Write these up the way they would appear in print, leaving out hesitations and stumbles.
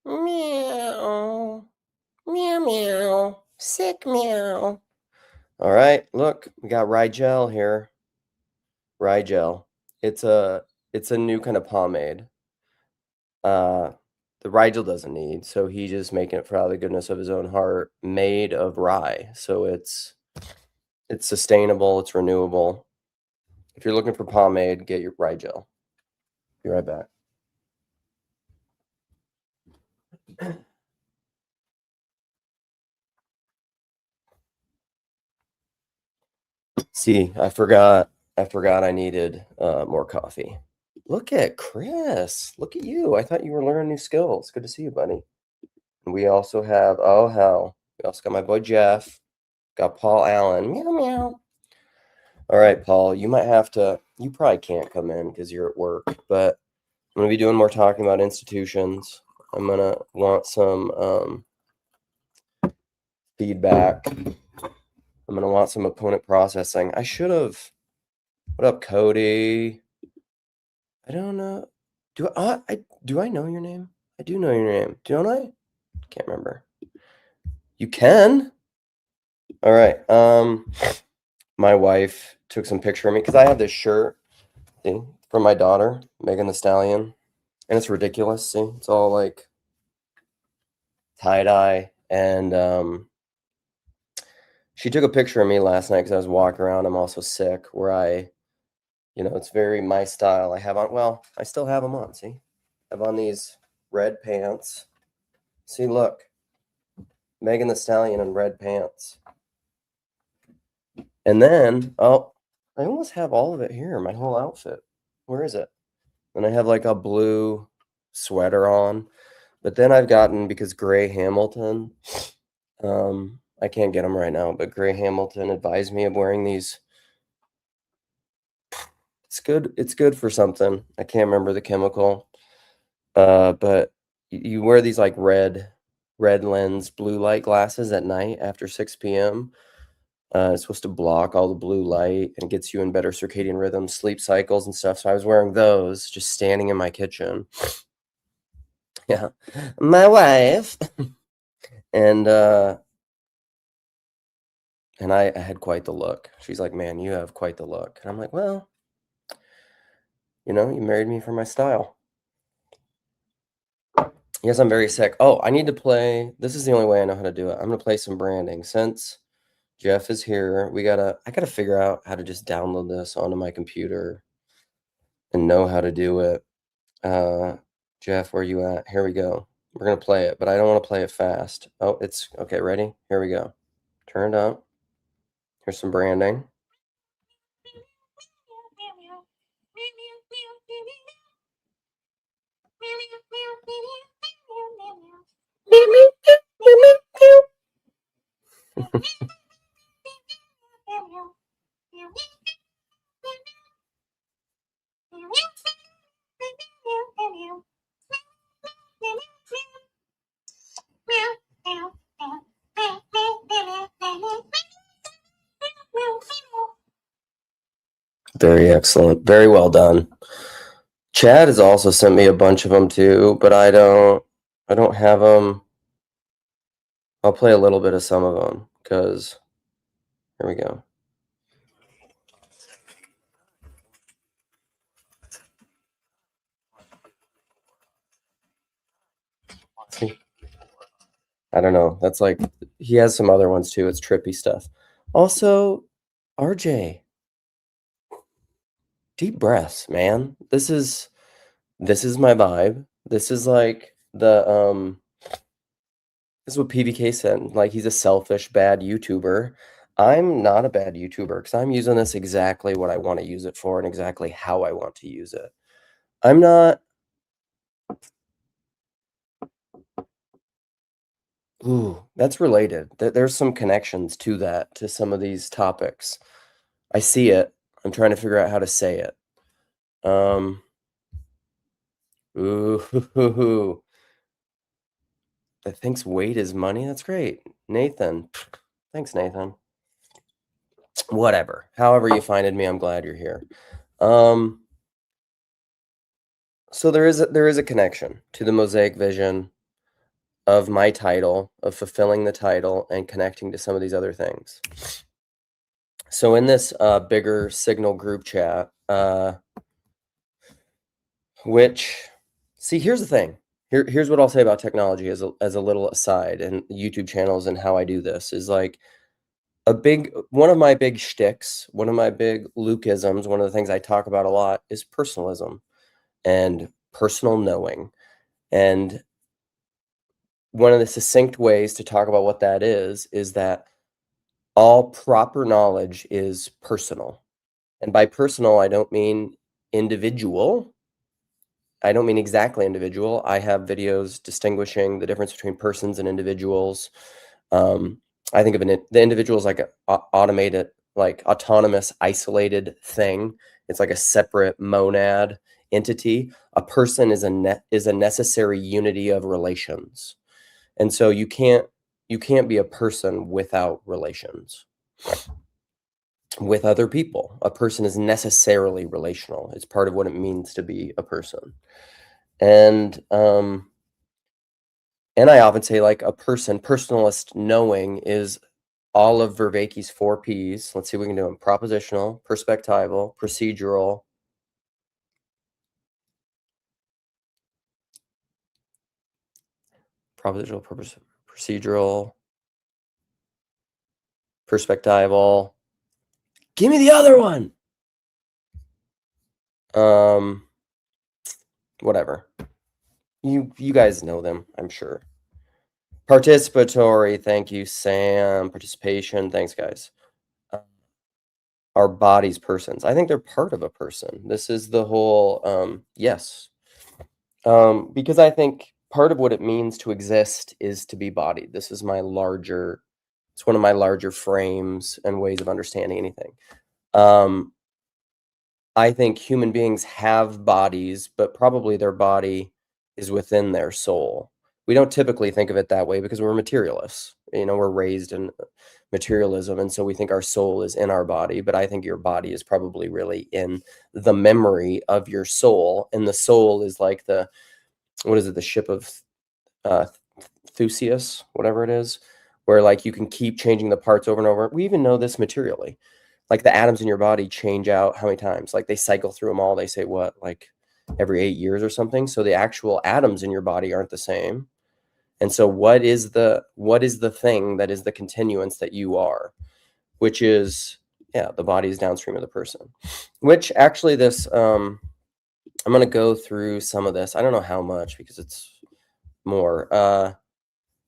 Meow. Meow, meow. Sick meow. All right, look, we got Rigel here. Rigel. It's a new kind of pomade. The Rigel doesn't need, so he's just making it for out of the goodness of his own heart, made of rye. So it's sustainable, it's renewable. If you're looking for pomade, get your Rigel. Be right back. See, I forgot I needed more coffee. Look at Chris. Look at you. I thought you were learning new skills. Good to see you, buddy. And we also have, oh hell, we also got my boy Jeff. Got Paul Allen. Meow meow. All right, Paul, you might have to, you probably can't come in because you're at work, but I'm going to be doing more talking about institutions. I'm going to want some feedback. I'm going to want some opponent processing. I should have, what up, Cody? I don't know. Do I know your name? I do know your name. Don't I? Can't remember. You can? All right. My wife took some picture of me because I have this shirt, see, from my daughter, Megan the Stallion. And it's ridiculous. See, it's all like tie-dye. And she took a picture of me last night because I was walking around. I'm also sick, where it's very my style. I have on, well, I still have them on, see? I have on these red pants. See, look. Megan the Stallion in red pants. And then, oh, I almost have all of it here, my whole outfit. Where is it? And I have like a blue sweater on. But then I've gotten, because Gray Hamilton, I can't get them right now, but Gray Hamilton advised me of wearing these. It's good for something. I can't remember the chemical. But you wear these like red lens blue light glasses at night after 6 p.m. It's supposed to block all the blue light and gets you in better circadian rhythms, sleep cycles and stuff. So I was wearing those, just standing in my kitchen. Yeah, my wife. And I had quite the look. She's like, man, you have quite the look. And I'm like, well, you married me for my style. Yes, I'm very sick. Oh, I need to play. This is the only way I know how to do it. I'm going to play some branding. Since Jeff is here, I gotta figure out how to just download this onto my computer and know how to do it. Jeff, where you at? Here we go. We're going to play it, but I don't want to play it fast. Oh, it's okay. Ready? Here we go. Turn it up. Here's some branding. Very excellent. Very well done. Chad has also sent me a bunch of them too, but I don't have them. I'll play a little bit of some of them because here we go. See? I don't know. That's like, he has some other ones too. It's trippy stuff. Also, RJ, deep breaths, man. This is my vibe. This is like this is what PBK said. Like, he's a selfish, bad YouTuber. I'm not a bad YouTuber because I'm using this exactly what I want to use it for and exactly how I want to use it. I'm not. Ooh, that's related. There's some connections to that, to some of these topics. I see it. I'm trying to figure out how to say it. Ooh, that thinks weight is money. That's great. Nathan. Thanks, Nathan. Whatever. However you finded me, I'm glad you're here. So there is a connection to the Mosaic vision. of my title, of fulfilling the title and connecting to some of these other things. So in this bigger Signal group chat, here's the thing. Here's what I'll say about technology as a little aside, and YouTube channels and how I do this is like one of my big shticks, one of my big Lukeisms, one of the things I talk about a lot is personalism and personal knowing. And one of the succinct ways to talk about what that is that all proper knowledge is personal. And by personal, I don't mean individual. I don't mean exactly individual. I have videos distinguishing the difference between persons and individuals. I think of the individual as like an automated, like autonomous, isolated thing. It's like a separate monad entity. A person is a necessary unity of relations, and so you can't be a person without relations with other people. A person is necessarily relational. It's part of what it means to be a person. And I often say like personalist knowing is all of Vervaeke's 4 Ps. Let's see what we can do them. Propositional, perspectival, procedural, procedural, perspectival. Give me the other one. Whatever. You guys know them, I'm sure. Participatory, thank you, Sam. Participation, thanks, guys. Our bodies, persons. I think they're part of a person. This is the whole, yes. Because I think part of what it means to exist is to be bodied. This is it's one of my larger frames and ways of understanding anything. I think human beings have bodies, but probably their body is within their soul. We don't typically think of it that way because we're materialists. We're raised in materialism, and so we think our soul is in our body, but I think your body is probably really in the memory of your soul, and the soul is like the ship of Theseus, whatever it is, where like you can keep changing the parts over and over. We even know this materially. Like the atoms in your body change out how many times? Like they cycle through them all. They say what, like every 8 years or something. So the actual atoms in your body aren't the same. And so what is the thing that is the continuance that you are, which is, the body is downstream of the person, which actually this, I'm going to go through some of this. I don't know how much because it's more,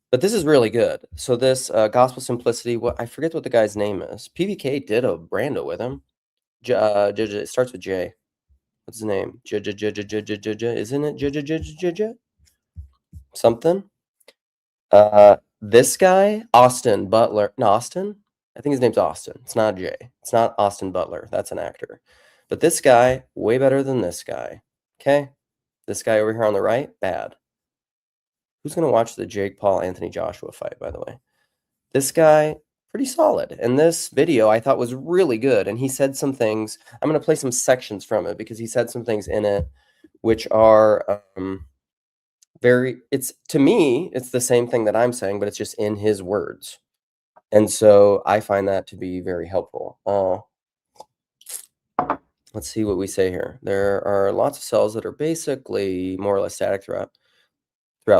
but this is really good. So this gospel simplicity, I forget what the guy's name is. PVK did a Brando with him. It starts with J. What's his name? Isn't it something? This guy, Austin Butler. No, Austin? I think his name's Austin. It's not Jay. It's not Austin Butler. That's an actor. But this guy, way better than this guy. Okay? This guy over here on the right, bad. Who's going to watch the Jake Paul Anthony Joshua fight, by the way? This guy, pretty solid. And this video I thought was really good. And he said some things. I'm going to play some sections from it because he said some things in it which are to me, it's the same thing that I'm saying, but it's just in his words. And so I find that to be very helpful. Let's see what we say here. There are lots of cells that are basically more or less static throughout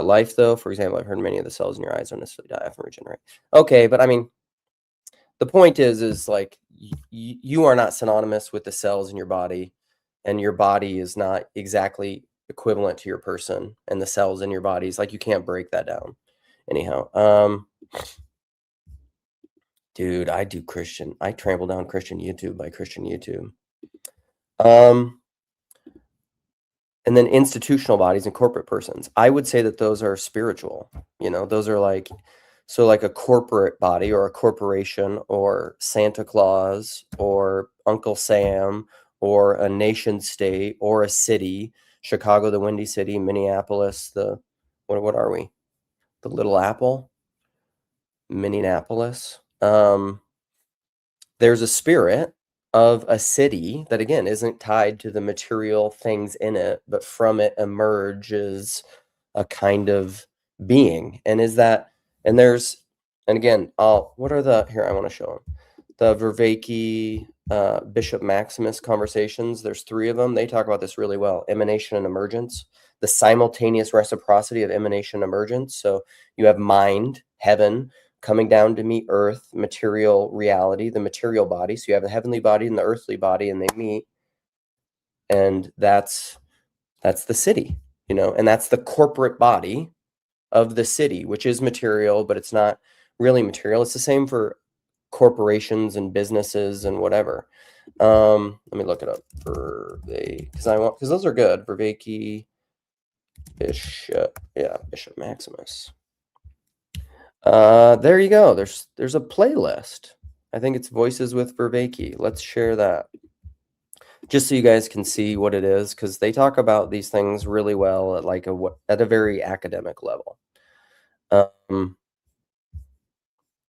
life, though. For example, I've heard many of the cells in your eyes don't necessarily die from regenerate. Okay, but I mean, the point is like you are not synonymous with the cells in your body, and your body is not exactly equivalent to your person and the cells in your bodies. Like you can't break that down. Anyhow, dude, I trample down Christian YouTube by Christian YouTube. And then institutional bodies and corporate persons. I would say that those are spiritual. Those are like, so like a corporate body or a corporation or Santa Claus or Uncle Sam or a nation state or a city, Chicago, the Windy City, Minneapolis, what are we? The Little Apple, Minneapolis. There's a spirit of a city that, again, isn't tied to the material things in it, but from it emerges a kind of being. And is that, and there's, and again, what are the, here, I want to show them. The Vervaeke, Bishop Maximus conversations, there's 3 of them. They talk about this really well. Emanation and emergence, the simultaneous reciprocity of emanation and emergence. So you have mind, heaven, coming down to meet earth, material reality, the material body. So you have the heavenly body and the earthly body, and they meet. And that's the city, you know, and that's the corporate body of the city, which is material, but it's not really material. It's the same for corporations and businesses and whatever. Let me look it up for because those are good. Vervaeke, Bishop, yeah, Bishop Maximus. There you go. There's a playlist. I think it's Voices with Vervaeke. Let's share that, just so you guys can see what it is, because they talk about these things really well at a very academic level.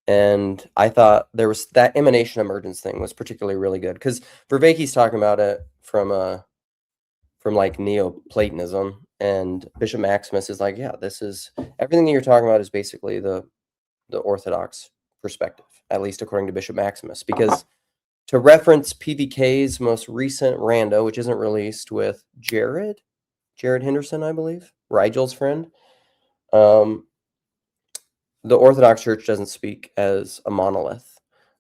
And I thought there was that emanation emergence thing was particularly really good, because Vervaeke's talking about it from like Neoplatonism, and Bishop Maximus is like, yeah, this is everything that you're talking about is basically the Orthodox perspective, at least according to Bishop Maximus. Because to reference PVK's most recent rando, which isn't released, with Jared Henderson, I believe, Rigel's friend, the Orthodox Church doesn't speak as a monolith.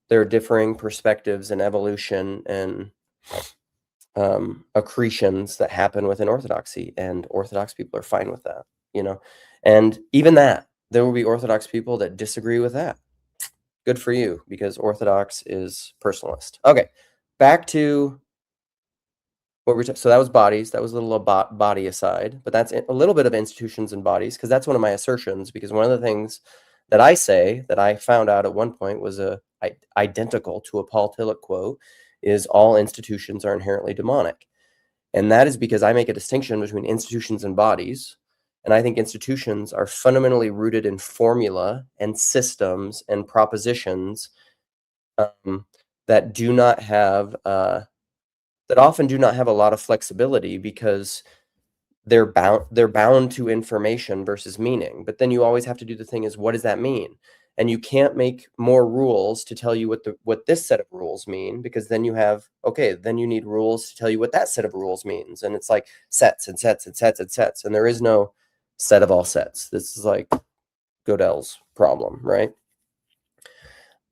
There are differing perspectives and evolution and accretions that happen within Orthodoxy, and Orthodox people are fine with that, you know. And even that, there will be Orthodox people that disagree with that. Good for you, because Orthodox is personalist. Okay, back to what we're so that was bodies. That was a little body aside, but that's a little bit of institutions and bodies, because that's one of my assertions. Because one of the things that I say that I found out at one point was identical to a Paul Tillich quote, is all institutions are inherently demonic. And that is because I make a distinction between institutions and bodies. And I think institutions are fundamentally rooted in formula and systems and propositions that do not have, that often do not have a lot of flexibility, because they're bound to information versus meaning. But then you always have to do the thing is, what does that mean? And you can't make more rules to tell you what this set of rules mean, because then you need rules to tell you what that set of rules means. And it's like sets and sets and sets and sets. And there is no set of all sets. This is like Gödel's problem, right?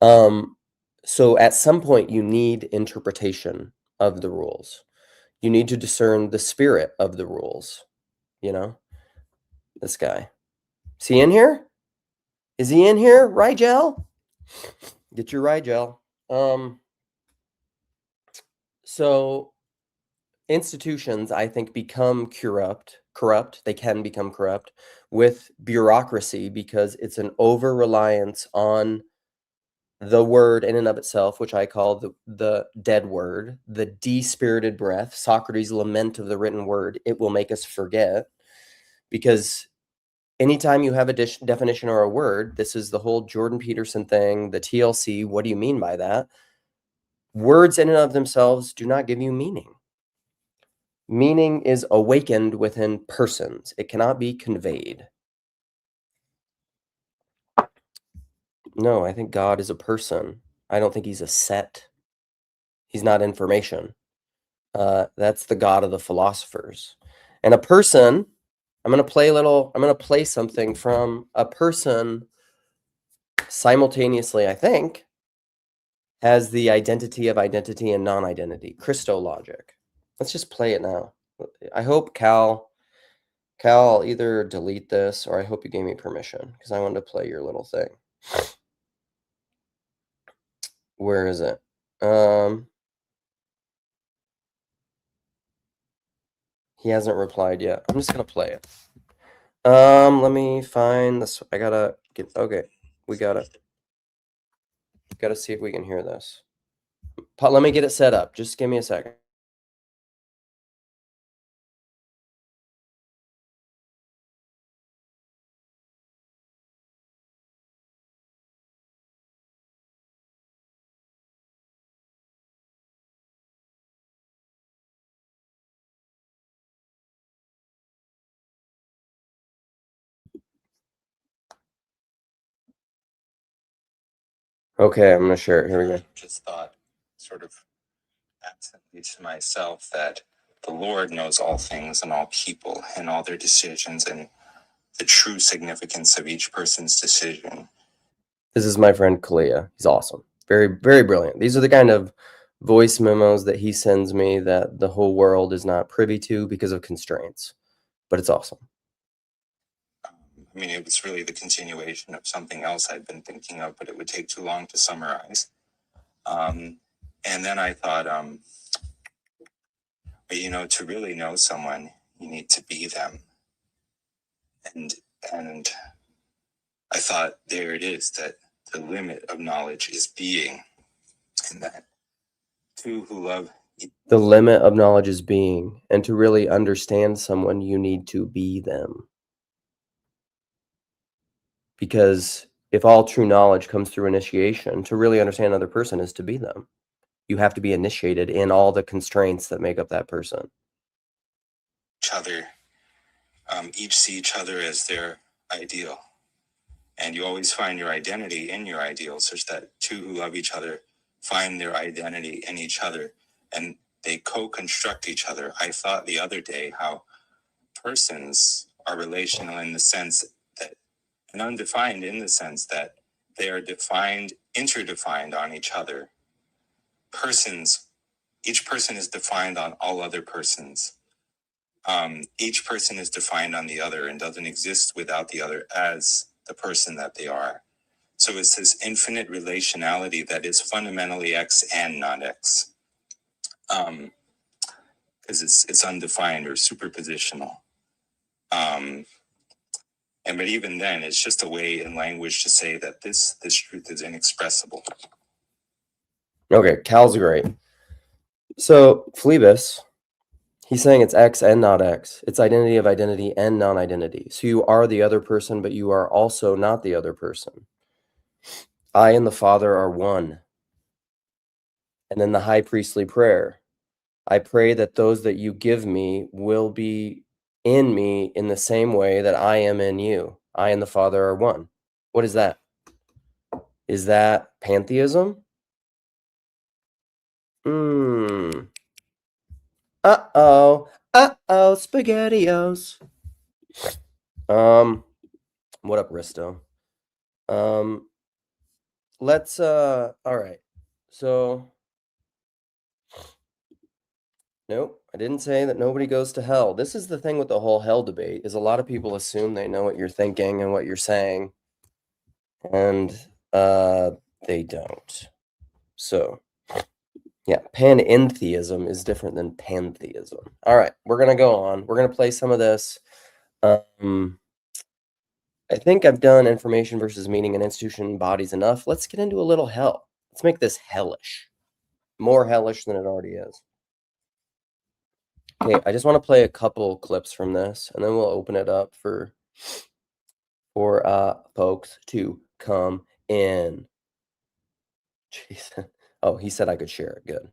So at some point you need interpretation of the rules. You need to discern the spirit of the rules, you know? This guy. Is he in here? Is he in here? Rigel? Get your Rigel. So institutions, I think, become corrupt. They can become corrupt with bureaucracy, because it's an over-reliance on the word in and of itself, which I call the dead word, the de-spirited breath, Socrates' lament of the written word. It will make us forget, because anytime you have a definition or a word, this is the whole Jordan Peterson thing, the TLC, what do you mean by that? Words in and of themselves do not give you meaning. Meaning is awakened within persons. It cannot be conveyed. No, I think God is a person. I don't think he's a set. He's not information. That's the God of the philosophers. And a person, I'm going to play something from a person simultaneously, I think, has the identity of identity and non-identity, Christologic. Let's just play it now. I hope Cal, I'll either delete this, or I hope you gave me permission, because I wanted to play your little thing. Where is it? He hasn't replied yet. I'm just gonna play it. Let me find this. I gotta get, okay, we gotta see if we can hear this. Let me get it set up. Just give me a second. Okay, I'm gonna share it. Here we go. Just thought, sort of absently to myself, that the Lord knows all things and all people and all their decisions and the true significance of each person's decision. This is my friend Kalia. He's awesome. Very, very brilliant. These are the kind of voice memos that he sends me that the whole world is not privy to because of constraints. But it's awesome. I mean, it was really the continuation of something else I'd been thinking of, but it would take too long to summarize. And then I thought, you know, to really know someone, you need to be them. And I thought, there it is, that the limit of knowledge is being, and that two who love. The limit of knowledge is being, and to really understand someone, you need to be them. Because if all true knowledge comes through initiation, to really understand another person is to be them. You have to be initiated in all the constraints that make up that person. Each other, each see each other as their ideal. And you always find your identity in your ideal, such that two who love each other find their identity in each other, and they co-construct each other. I thought the other day how persons are relational in the sense that, and undefined in the sense that they are defined, interdefined on each other. Persons, each person is defined on all other persons. Each person is defined on the other and doesn't exist without the other as the person that they are. So it's this infinite relationality that is fundamentally X and not X. Because it's undefined or superpositional. But even then, it's just a way in language to say that this truth is inexpressible. Okay, Cal's great. So Phlebas, he's saying it's X and not X. It's identity of identity and non-identity. So you are the other person, but you are also not the other person. I and the Father are one. And then the high priestly prayer. I pray that those that you give me will be in me in the same way that I am in you. I and the Father are one. What is that? Is that pantheism? Uh-oh. Uh-oh, SpaghettiOs. What up, Risto? Let's, all right. So, nope, I didn't say that nobody goes to hell. This is the thing with the whole hell debate, is a lot of people assume they know what you're thinking and what you're saying, and they don't. So, yeah, panentheism is different than pantheism. All right, we're gonna go on. We're gonna play some of this. I think I've done information versus meaning and institution bodies enough. Let's get into a little hell. Let's make this hellish. More hellish than it already is. Okay, I just want to play a couple clips from this, and then we'll open it up for folks to come in. Jeez. Oh, he said I could share it. Good.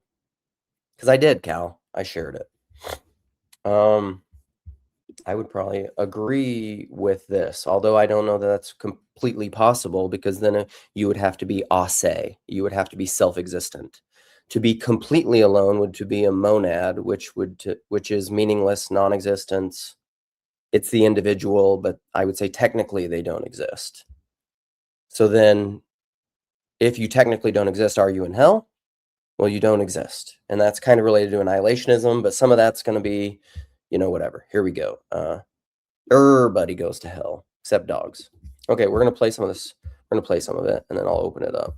Because I did, Cal. I shared it. I would probably agree with this, although I don't know that that's completely possible, because then you would have to be ase. You would have to be self-existent. To be completely alone would to be a monad, which is meaningless, non-existence. It's the individual, but I would say technically they don't exist. So then, if you technically don't exist, are you in hell? Well, you don't exist, and that's kind of related to annihilationism. But some of that's going to be, whatever. Here we go. Everybody goes to hell except dogs. Okay, we're gonna play some of this. We're gonna play some of it, and then I'll open it up.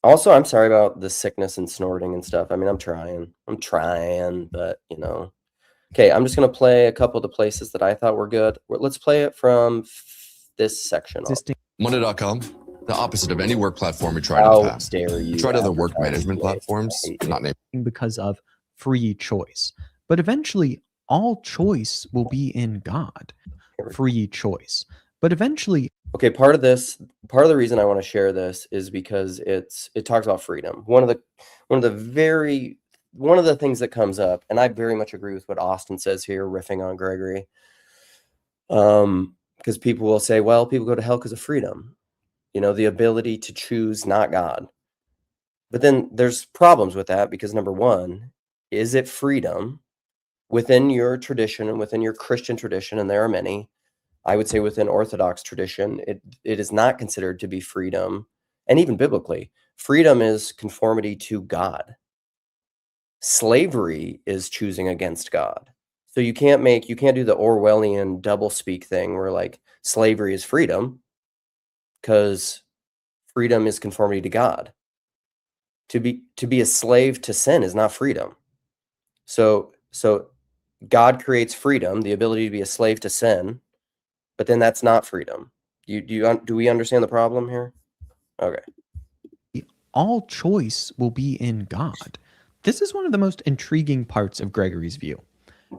Also, I'm sorry about the sickness and snorting and stuff. I mean, I'm trying, but Okay, I'm just gonna play a couple of the places that I thought were good. Let's play it from this section. Monday.com, the opposite of any work platform we tried in the past. Dare you? We tried other work management platforms, not named because of free choice. But eventually, all choice will be in God. Free choice. But eventually, okay, part of the reason I want to share this is because it talks about freedom. One of the things that comes up, and I very much agree with what Austin says here, riffing on Gregory. Because people will say, well, people go to hell because of freedom. you know, the ability to choose not God. But then there's problems with that because number one, is it freedom within your tradition and within your Christian tradition? And there are many. I would say within Orthodox tradition, it is not considered to be freedom. And even biblically, freedom is conformity to God. Slavery is choosing against God. So you can't do the Orwellian doublespeak thing where like slavery is freedom, because freedom is conformity to God. To be a slave to sin is not freedom. So God creates freedom, the ability to be a slave to sin, but then that's not freedom. Do we understand the problem here? Okay. All choice will be in God. This is one of the most intriguing parts of Gregory's view.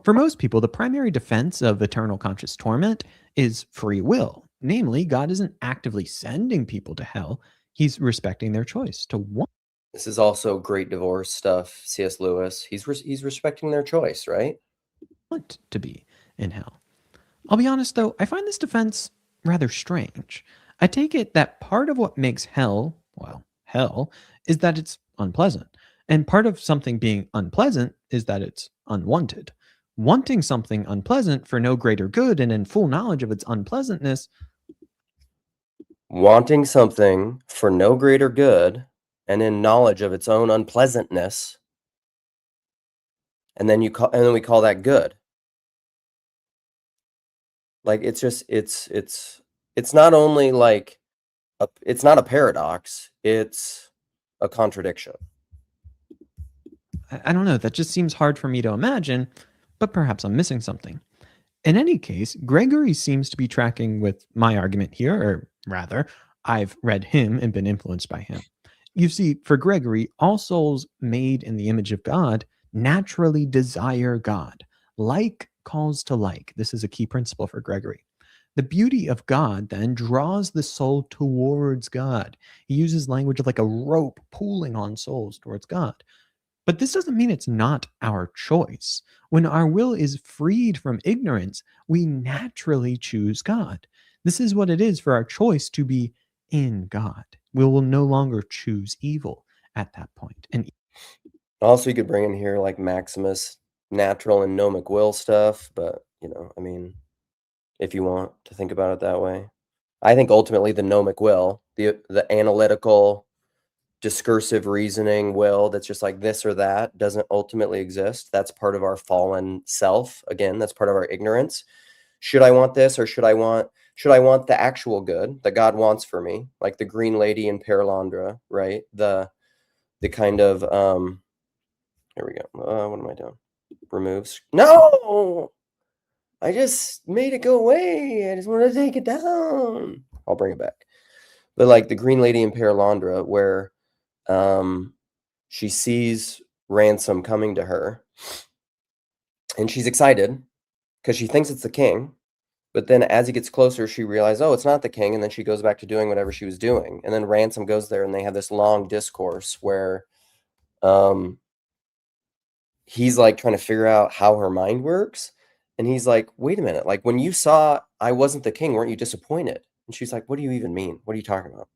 For most people, the primary defense of eternal conscious torment is free will. Namely, God isn't actively sending people to hell. He's respecting their choice to want. This is also great divorce stuff. C.S. Lewis, he's respecting their choice, right? Want to be in hell. I'll be honest though, I find this defense rather strange. I take it that part of what makes hell, well, hell, is that it's unpleasant. And part of something being unpleasant is that it's unwanted. Wanting something unpleasant for no greater good and in full knowledge of its unpleasantness. Wanting something for no greater good and in knowledge of its own unpleasantness. And then we call that good. Like it's just it's not only like it's not a paradox, it's a contradiction. I don't know, that just seems hard for me to imagine, but perhaps I'm missing something. In any case, Gregory seems to be tracking with my argument here, or rather, I've read him and been influenced by him. You see, for Gregory, all souls made in the image of God naturally desire God. Like calls to like. This is a key principle for Gregory. The beauty of God then draws the soul towards God. He uses language of like a rope pulling on souls towards God. But this doesn't mean it's not our choice. When our will is freed from ignorance, we naturally choose God. This is what it is for our choice to be in God. We will no longer choose evil at that point. And also, you could bring in here like Maximus, natural and gnomic will stuff, but you know, I mean, if you want to think about it that way, I think ultimately the gnomic will, the analytical, discursive reasoning will that's just like this or that doesn't ultimately exist. That's part of our fallen self. Again, that's part of our ignorance. Should I want this, or should I want the actual good that God wants for me, like the green lady in Paralandra, right? The kind of here we go. What am I doing? Removes. No, I just made it go away. I just want to take it down. I'll bring it back. But like the green lady in Paralandra, where she sees Ransom coming to her, and she's excited because she thinks it's the king. But then as he gets closer, she realizes, oh, it's not the king. And then she goes back to doing whatever she was doing. And then Ransom goes there and they have this long discourse where he's like trying to figure out how her mind works. And he's like, wait a minute. Like when you saw I wasn't the king, weren't you disappointed? And she's like, what do you even mean? What are you talking about?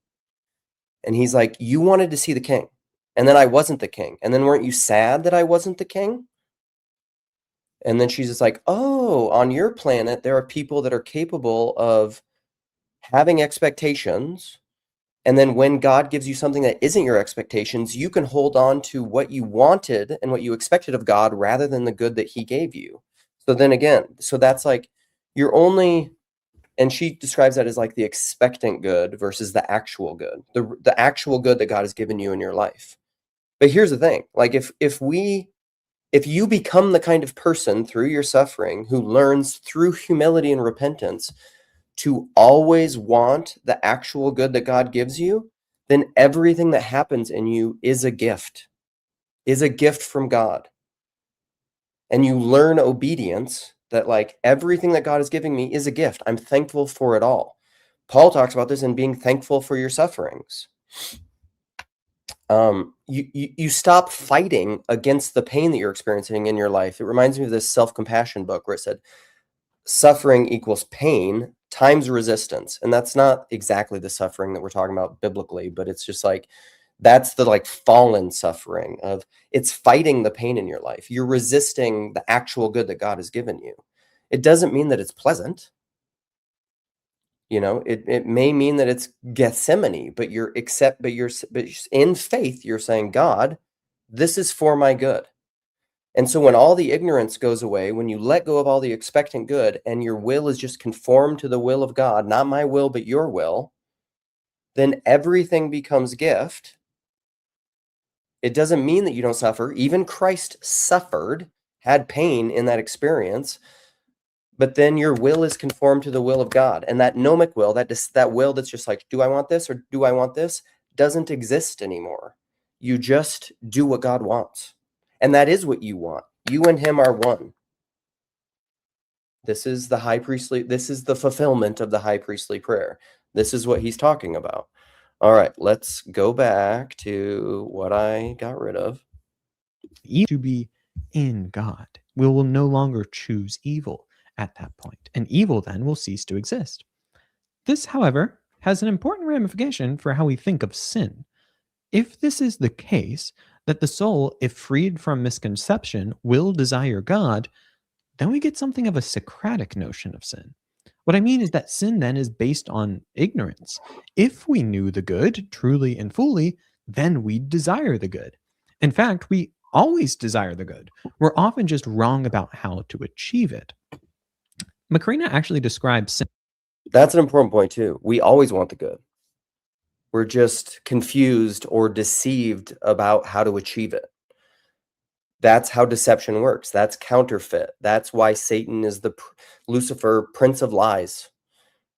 And he's like, you wanted to see the king. And then I wasn't the king. And then weren't you sad that I wasn't the king? And then she's just like, oh, on your planet, there are people that are capable of having expectations. And then when God gives you something that isn't your expectations, you can hold on to what you wanted and what you expected of God rather than the good that he gave you. So then again, so that's like you're only, and she describes that as like the expectant good versus the actual good, the actual good that God has given you in your life. But here's the thing, like if you become the kind of person through your suffering who learns through humility and repentance to always want the actual good that God gives you, then everything that happens in you is a gift from God. And you learn obedience, that like everything that God is giving me is a gift. I'm thankful for it all. Paul talks about this in being thankful for your sufferings. You stop fighting against the pain that you're experiencing in your life. It reminds me of this self-compassion book where it said, suffering equals pain. times resistance. And that's not exactly the suffering that we're talking about biblically, but it's just like, that's the like fallen suffering of, it's fighting the pain in your life. You're resisting the actual good that God has given you. It doesn't mean that it's pleasant. You know, it may mean that it's Gethsemane, but you're in faith, you're saying, God, this is for my good. And so when all the ignorance goes away, when you let go of all the expectant good and your will is just conformed to the will of God, not my will, but your will, then everything becomes gift. It doesn't mean that you don't suffer. Even Christ suffered, had pain in that experience, but then your will is conformed to the will of God. And that gnomic will, that will that's just like, do I want this or do I want this, doesn't exist anymore. You just do what God wants. And that is what you want. You and him are one. This is the high priestly, this is the fulfillment of the high priestly prayer. This is what he's talking about. All right, let's go back to what I got rid of. To be in God, we will no longer choose evil at that point, and evil then will cease to exist. This, however, has an important ramification for how we think of sin. If this is the case, that the soul, if freed from misconception, will desire God, then we get something of a Socratic notion of sin. What I mean is that sin then is based on ignorance. If we knew the good truly and fully, then we'd desire the good. In fact, we always desire the good. We're often just wrong about how to achieve it. Macrina actually describes sin. That's an important point too. We always want the good. We're just confused or deceived about how to achieve it. That's how deception works. That's counterfeit. That's why Satan is the Lucifer, prince of lies,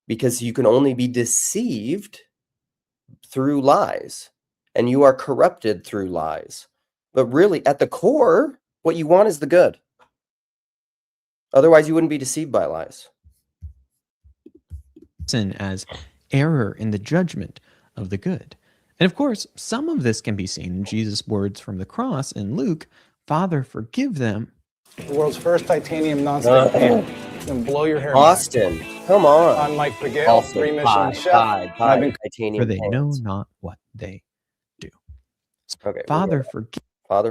because you can only be deceived through lies, and you are corrupted through lies. But really, at the core, what you want is the good. Otherwise, you wouldn't be deceived by lies. Sin as error in the judgment of the good. And of course, some of this can be seen in Jesus' words from the cross in Luke, Father, forgive them. The world's first titanium nonstick pan. It's gonna blow your hair Austin, back. come on. I'm Mike Pagale, Also, 3 Michelin chef. and I've been titanium For they pans. know not what they do. Okay, Father,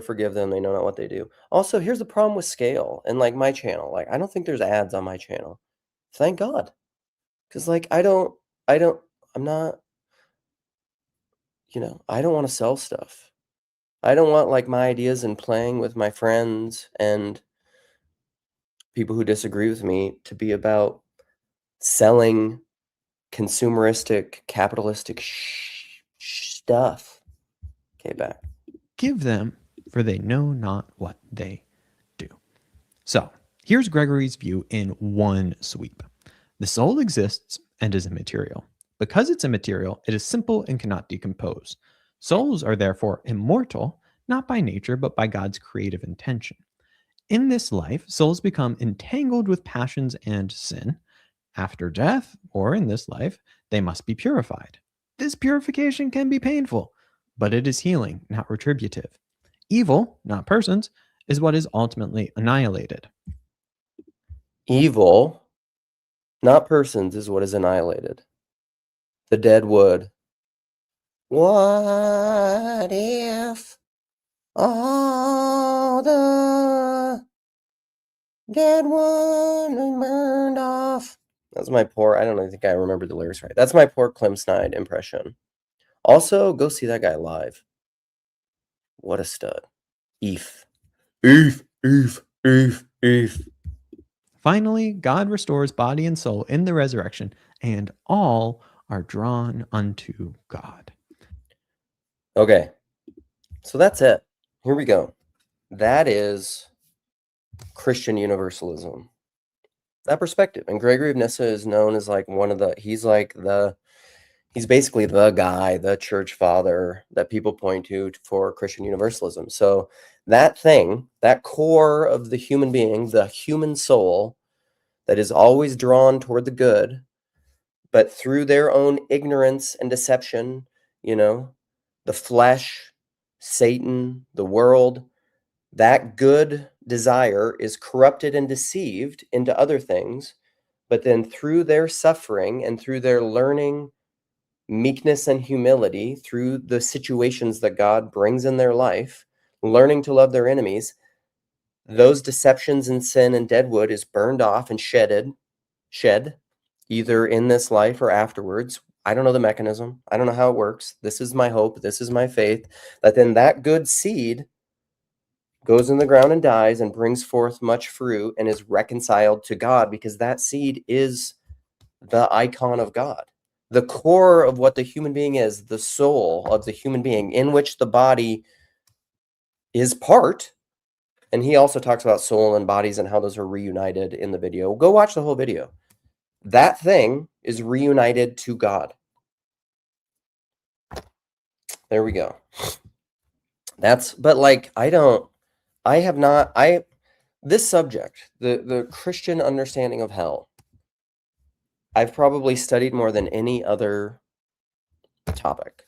forgive them. They know not what they do. Also, here's the problem with scale and like my channel. Like, I don't think there's ads on my channel. Thank God. Because like, I'm not, I don't want to sell stuff. I don't want like my ideas and playing with my friends and people who disagree with me to be about selling consumeristic, capitalistic stuff. Okay, back. give them, for they know not what they do. So, here's Gregory's view in one sweep. The soul exists and is immaterial. Because it's immaterial, it is simple and cannot decompose. Souls are therefore immortal, not by nature, but by God's creative intention. In this life, souls become entangled with passions and sin. After death, or in this life, they must be purified. This purification can be painful, but it is healing, not retributive. Evil, not persons, is what is ultimately annihilated. Evil, not persons, is what is annihilated. The dead wood. What if all the dead wood burned off? That's my poor, I don't think I remember the lyrics right. That's my poor Clem Snide impression. Also, go see that guy live. What a stud. Eve. Finally, God restores body and soul in the resurrection, and all are drawn unto God. Okay, so that's it. Here we go. That is Christian Universalism. That perspective. And Gregory of Nyssa is known as like he's basically the guy, the church father that people point to for Christian Universalism. So that thing, that core of the human being, the human soul that is always drawn toward the good, but through their own ignorance and deception, the flesh, Satan, the world, that good desire is corrupted and deceived into other things. but then through their suffering and through their learning meekness and humility, through the situations that God brings in their life, learning to love their enemies, those deceptions and sin and deadwood is burned off and shed either in this life or afterwards. I don't know the mechanism. I don't know how it works. This is my hope. This is my faith, that then that good seed goes in the ground and dies and brings forth much fruit and is reconciled to God, because that seed is the icon of God. The core of what the human being is, the soul of the human being, in which the body is part. And he also talks about soul and bodies and how those are reunited in the video. Go watch the whole video. That thing is reunited to God. There we go. But like, this subject, the Christian understanding of hell, I've probably studied more than any other topic.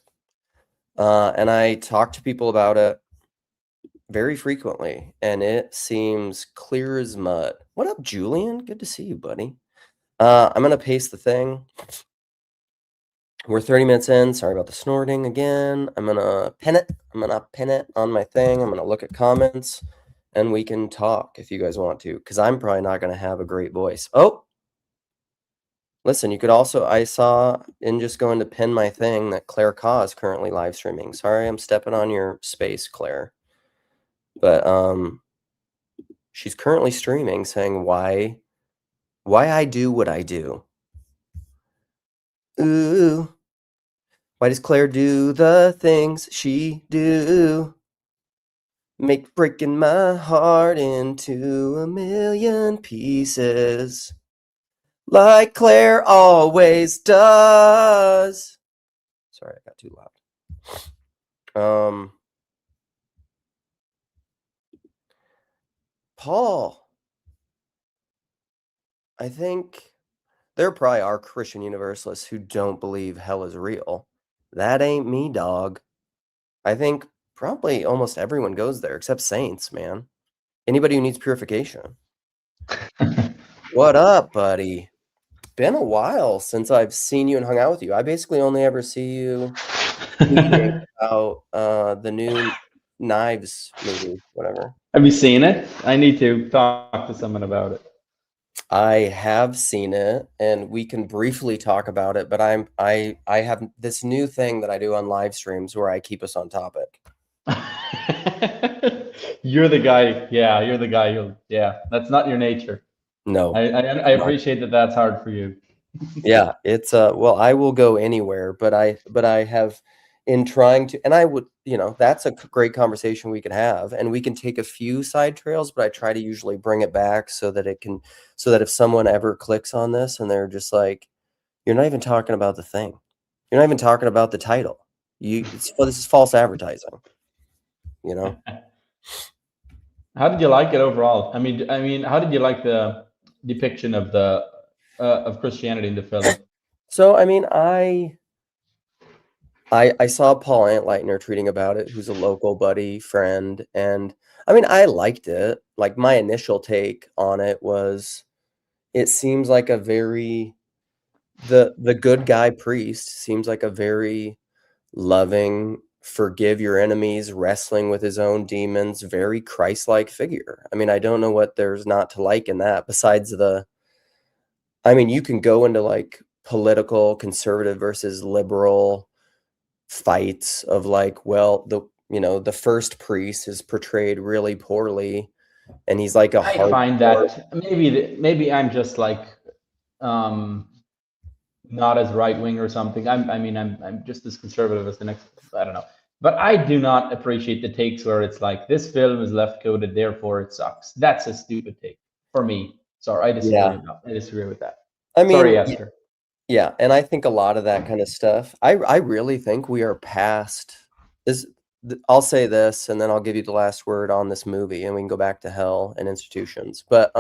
And I talk to people about it very frequently, and it seems clear as mud. What up, Julian? Good to see you, buddy. I'm going to paste the thing. We're 30 minutes in. Sorry about the snorting again. I'm going to pin it. I'm going to pin it on my thing. I'm going to look at comments, and we can talk if you guys want to, because I'm probably not going to have a great voice. Oh, listen, you could also, I saw in just going to pin my thing that Claire Kaw is currently live streaming. Sorry, I'm stepping on your space, Claire. But she's currently streaming, saying why I do what I do. Ooh, why does Claire do the things she do? Breaking my heart into a million pieces, like Claire always does. Sorry, I got too loud. Paul, I think there probably are Christian Universalists who don't believe hell is real. That ain't me, dog. I think probably almost everyone goes there, except saints, man. Anybody who needs purification. What up, buddy? Been a while since I've seen you and hung out with you. I basically only ever see you speaking about the new Knives movie, whatever. Have you seen it? I need to talk to someone about it. I have seen it, and we can briefly talk about it, but I have this new thing that I do on live streams where I keep us on topic. You're the guy. Yeah, you're the guy. That's not your nature. No. I appreciate that that's hard for you. Yeah, it's well, I will go anywhere, but I have in trying to, and I would, that's a great conversation we could have, and we can take a few side trails, but I try to usually bring it back so that if someone ever clicks on this and they're just like, you're not even talking about the thing. You're not even talking about the title. This is false advertising. How did you like it overall? I mean, how did you like the depiction of the of Christianity in the film? So, I mean, I saw Paul Antleitner tweeting about it, who's a local buddy, friend, and I mean, I liked it. Like, my initial take on it was, it seems like a very, the good guy priest seems like a very loving, forgive your enemies, wrestling with his own demons, very Christ-like figure. I mean, I don't know what there's not to like in that, besides you can go into like political conservative versus liberal fights of like, well, the first priest is portrayed really poorly, and he's like I find that maybe I'm just like not as right wing or something. I'm just as conservative as the next. I don't know, but I do not appreciate the takes where it's like, this film is left coded, therefore it sucks. That's a stupid take for me. Sorry, I disagree with that. I mean, sorry, Esther. Yeah, and I think a lot of that kind of stuff, I really think we are past this. I'll say this, and then I'll give you the last word on this movie, and we can go back to hell and institutions. But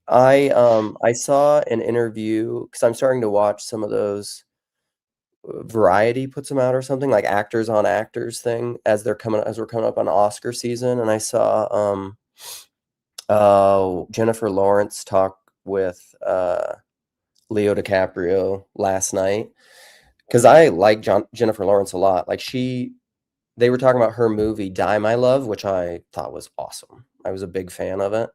I saw an interview, because I'm starting to watch some of those, Variety puts them out or something, like actors on actors thing, as we're coming up on Oscar season, and I saw Jennifer Lawrence talk with Leo DiCaprio last night because I like Jennifer Lawrence a lot. Like they were talking about her movie Die My Love, which I thought was awesome. I was a big fan of it.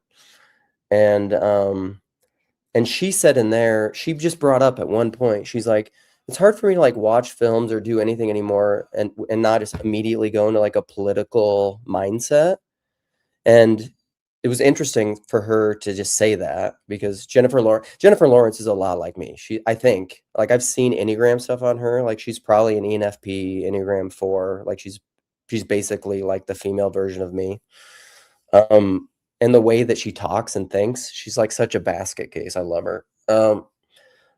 And she said in there, she just brought up at one point, she's like, it's hard for me to like watch films or do anything anymore and not just immediately go into like a political mindset. And it was interesting for her to just say that because Jennifer Lawrence is a lot like me. I think like I've seen Enneagram stuff on her. Like she's probably an ENFP, Enneagram 4. Like she's basically like the female version of me. And the way that she talks and thinks, she's like such a basket case. I love her.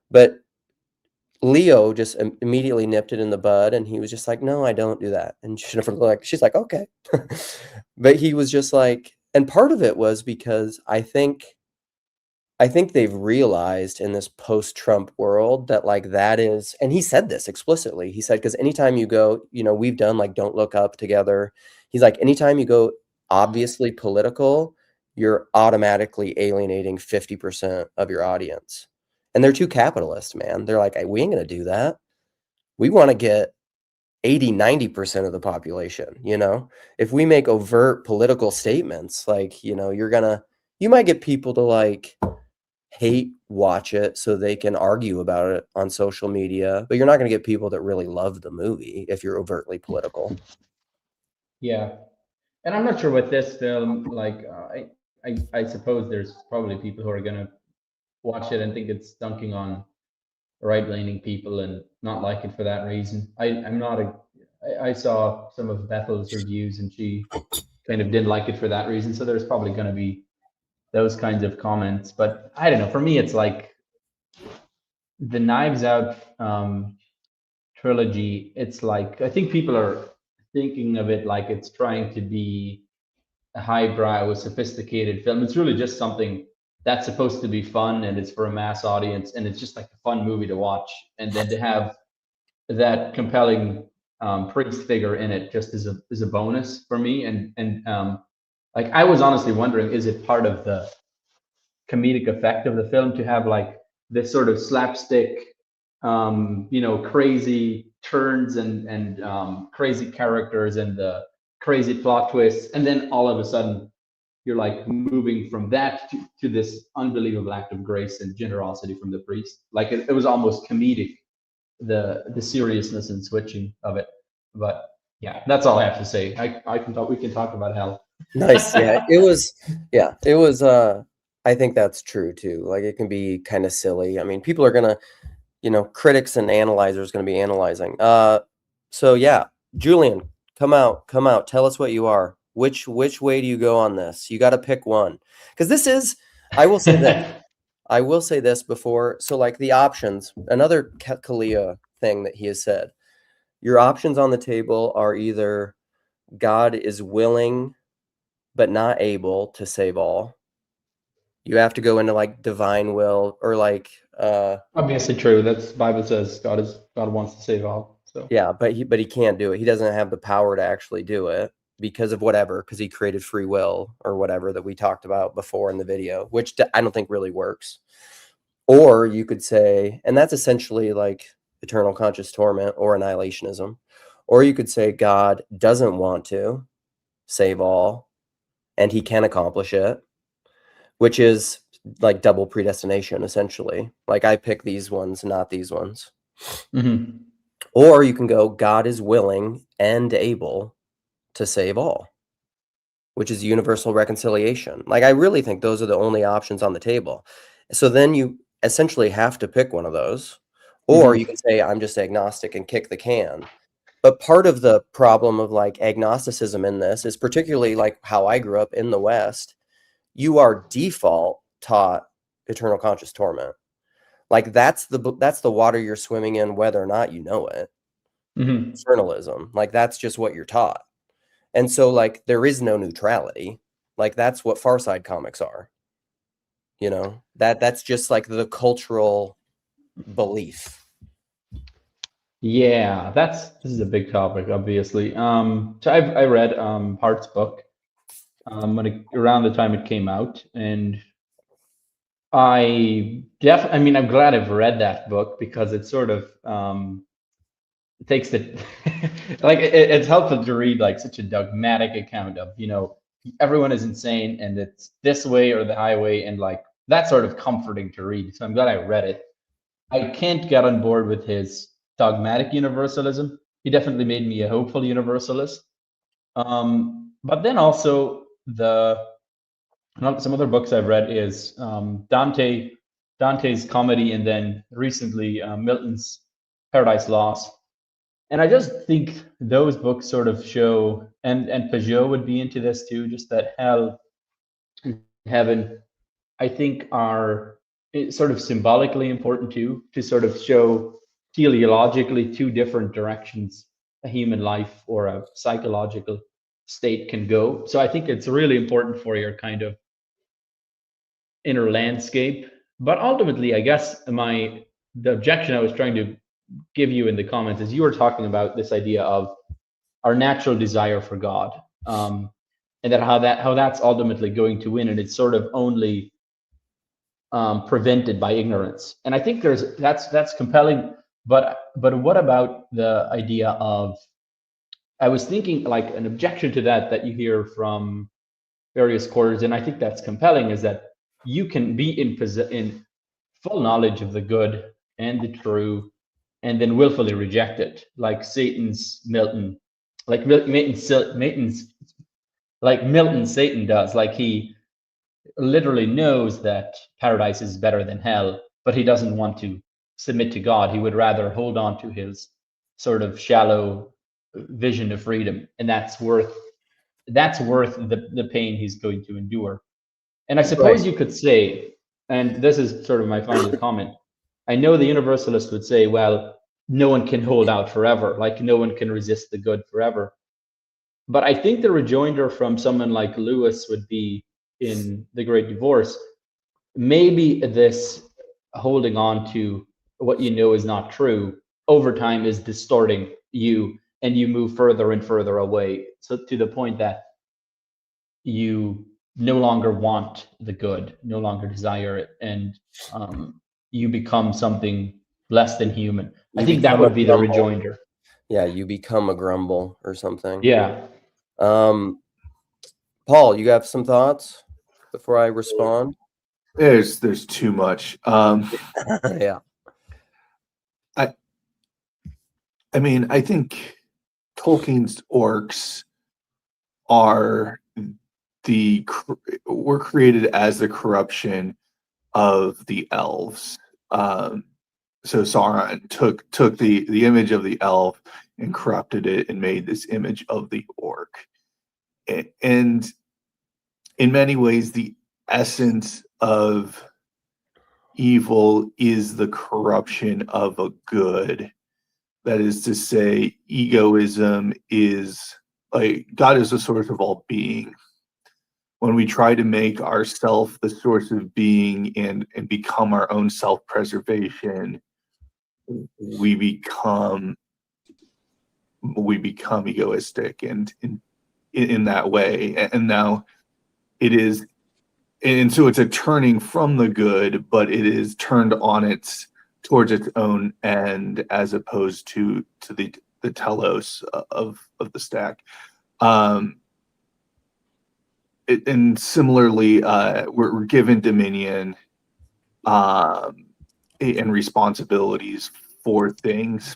But Leo just immediately nipped it in the bud, and he was just like, "No, I don't do that." And she's like, "Okay," but he was just like, and part of it was because I think they've realized in this post-Trump world that like that is, and he said this explicitly. He said, because anytime you go, we've done like Don't Look Up together. He's like, anytime you go obviously political, you're automatically alienating 50% of your audience. And they're too capitalist, man. They're like, we ain't going to do that. We want to get 80, 90% of the population, If we make overt political statements, like, you might get people to like hate watch it so they can argue about it on social media, but you're not going to get people that really love the movie if you're overtly political. Yeah. And I'm not sure with this film, like, I suppose there's probably people who are going to watch it and think it's dunking on right-leaning people and not like it for that reason. I saw some of Bethel's reviews and she kind of didn't like it for that reason. So there's probably going to be those kinds of comments. But I don't know. For me, it's like the Knives Out trilogy. It's like, I think people are thinking of it like it's trying to be a highbrow, sophisticated film. It's really just something that's supposed to be fun and it's for a mass audience and it's just like a fun movie to watch. And then to have that compelling priest figure in it just is a bonus for me. And like I was honestly wondering, is it part of the comedic effect of the film to have like this sort of slapstick, crazy turns and crazy characters and the crazy plot twists, and then all of a sudden you're like moving from that to this unbelievable act of grace and generosity from the priest. Like it was almost comedic, the seriousness and switching of it. But yeah, that's all I have to say. We can talk about hell. Nice. Yeah, it was I think that's true too. Like it can be kind of silly. I mean, people are gonna, critics and analyzers gonna be analyzing. So yeah, Julian, come out, tell us what you are. Which way do you go on this? You got to pick one. Because this is, I will say that I will say this before. So like the options, another Kalia thing that he has said, your options on the table are either God is willing but not able to save all. You have to go into like divine will or like obviously true. That's Bible says God wants to save all. So yeah, but he can't do it. He doesn't have the power to actually do it because of whatever, because he created free will or whatever that we talked about before in the video, which I don't think really works. Or you could say, and that's essentially like eternal conscious torment or annihilationism. Or you could say God doesn't want to save all and he can accomplish it, which is like double predestination, essentially. Like I pick these ones, not these ones. Mm-hmm. Or you can go, God is willing and able to save all, which is universal reconciliation. Like I really think those are the only options on the table. So then you essentially have to pick one of those. Or you can say, I'm just agnostic and kick the can. But part of the problem of like agnosticism in this is particularly like how I grew up in the West, you are default taught eternal conscious torment. Like that's the water you're swimming in, whether or not you know it. Eternalism, like that's just what you're taught. And so like there is no neutrality. Like that's what Far Side comics are. That's just like the cultural belief. Yeah, this is a big topic, obviously. So I read Hart's book around the time it came out, and I mean, I'm glad I've read that book because it sort of it takes the like it's helpful to read like such a dogmatic account of, you know, everyone is insane and it's this way or the highway, and like that's sort of comforting to read. So I'm glad I read it. I can't get on board with his dogmatic universalism. He definitely made me a hopeful universalist. But then also some other books I've read is Dante's comedy, and then recently Milton's Paradise Lost. And I just think those books sort of show, and Peugeot would be into this too, just that hell and heaven, I think are sort of symbolically important too, to sort of show teleologically two different directions a human life or a psychological state can go. So I think it's really important for your kind of inner landscape. But ultimately, I guess the objection I was trying to give you in the comments is you were talking about this idea of our natural desire for God, and that how that's ultimately going to win, and it's sort of only prevented by ignorance. And I think that's compelling. But what about the idea of, I was thinking like an objection to that you hear from various quarters, and I think that's compelling, is that you can be in full knowledge of the good and the true, and then willfully reject it, like Satan's Milton, like Milton's Satan does. Like he literally knows that paradise is better than hell, but he doesn't want to submit to God. He would rather hold on to his sort of shallow vision of freedom, and that's worth the pain he's going to endure. And I suppose you could say, and this is sort of my final comment, I know the universalist would say, well, no one can hold out forever, like no one can resist the good forever. But I think the rejoinder from someone like Lewis would be, in The Great Divorce, maybe this holding on to what you know is not true over time is distorting you, and you move further and further away, so to the point that you no longer want the good, no longer desire it, and you become something less than human. I think that would be the rejoinder. Yeah, you become a grumble or something. Yeah. Paul, you have some thoughts before I respond? There's too much. Yeah. I mean, I think Tolkien's orcs were created as the corruption of the elves. So Sauron took the image of the elf and corrupted it and made this image of the orc. And in many ways, the essence of evil is the corruption of a good. That is to say, egoism is like God is the source of all being. When we try to make ourself the source of being and become our own self-preservation, we become egoistic and in that way. And now it is, and so it's a turning from the good, but it is turned on towards its own end, as opposed to the telos of the stack. And similarly, we're given dominion and responsibilities for things.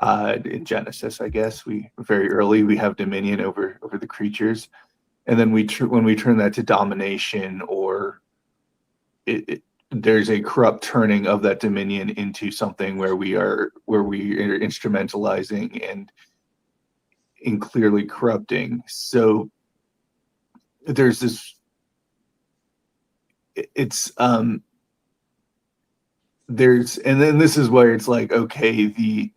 In Genesis, I guess we very early we have dominion over the creatures, and then when we turn that to domination, or there's a corrupt turning of that dominion into something where we are instrumentalizing and clearly corrupting. So there's this, there's, and then this is where it's like, okay, the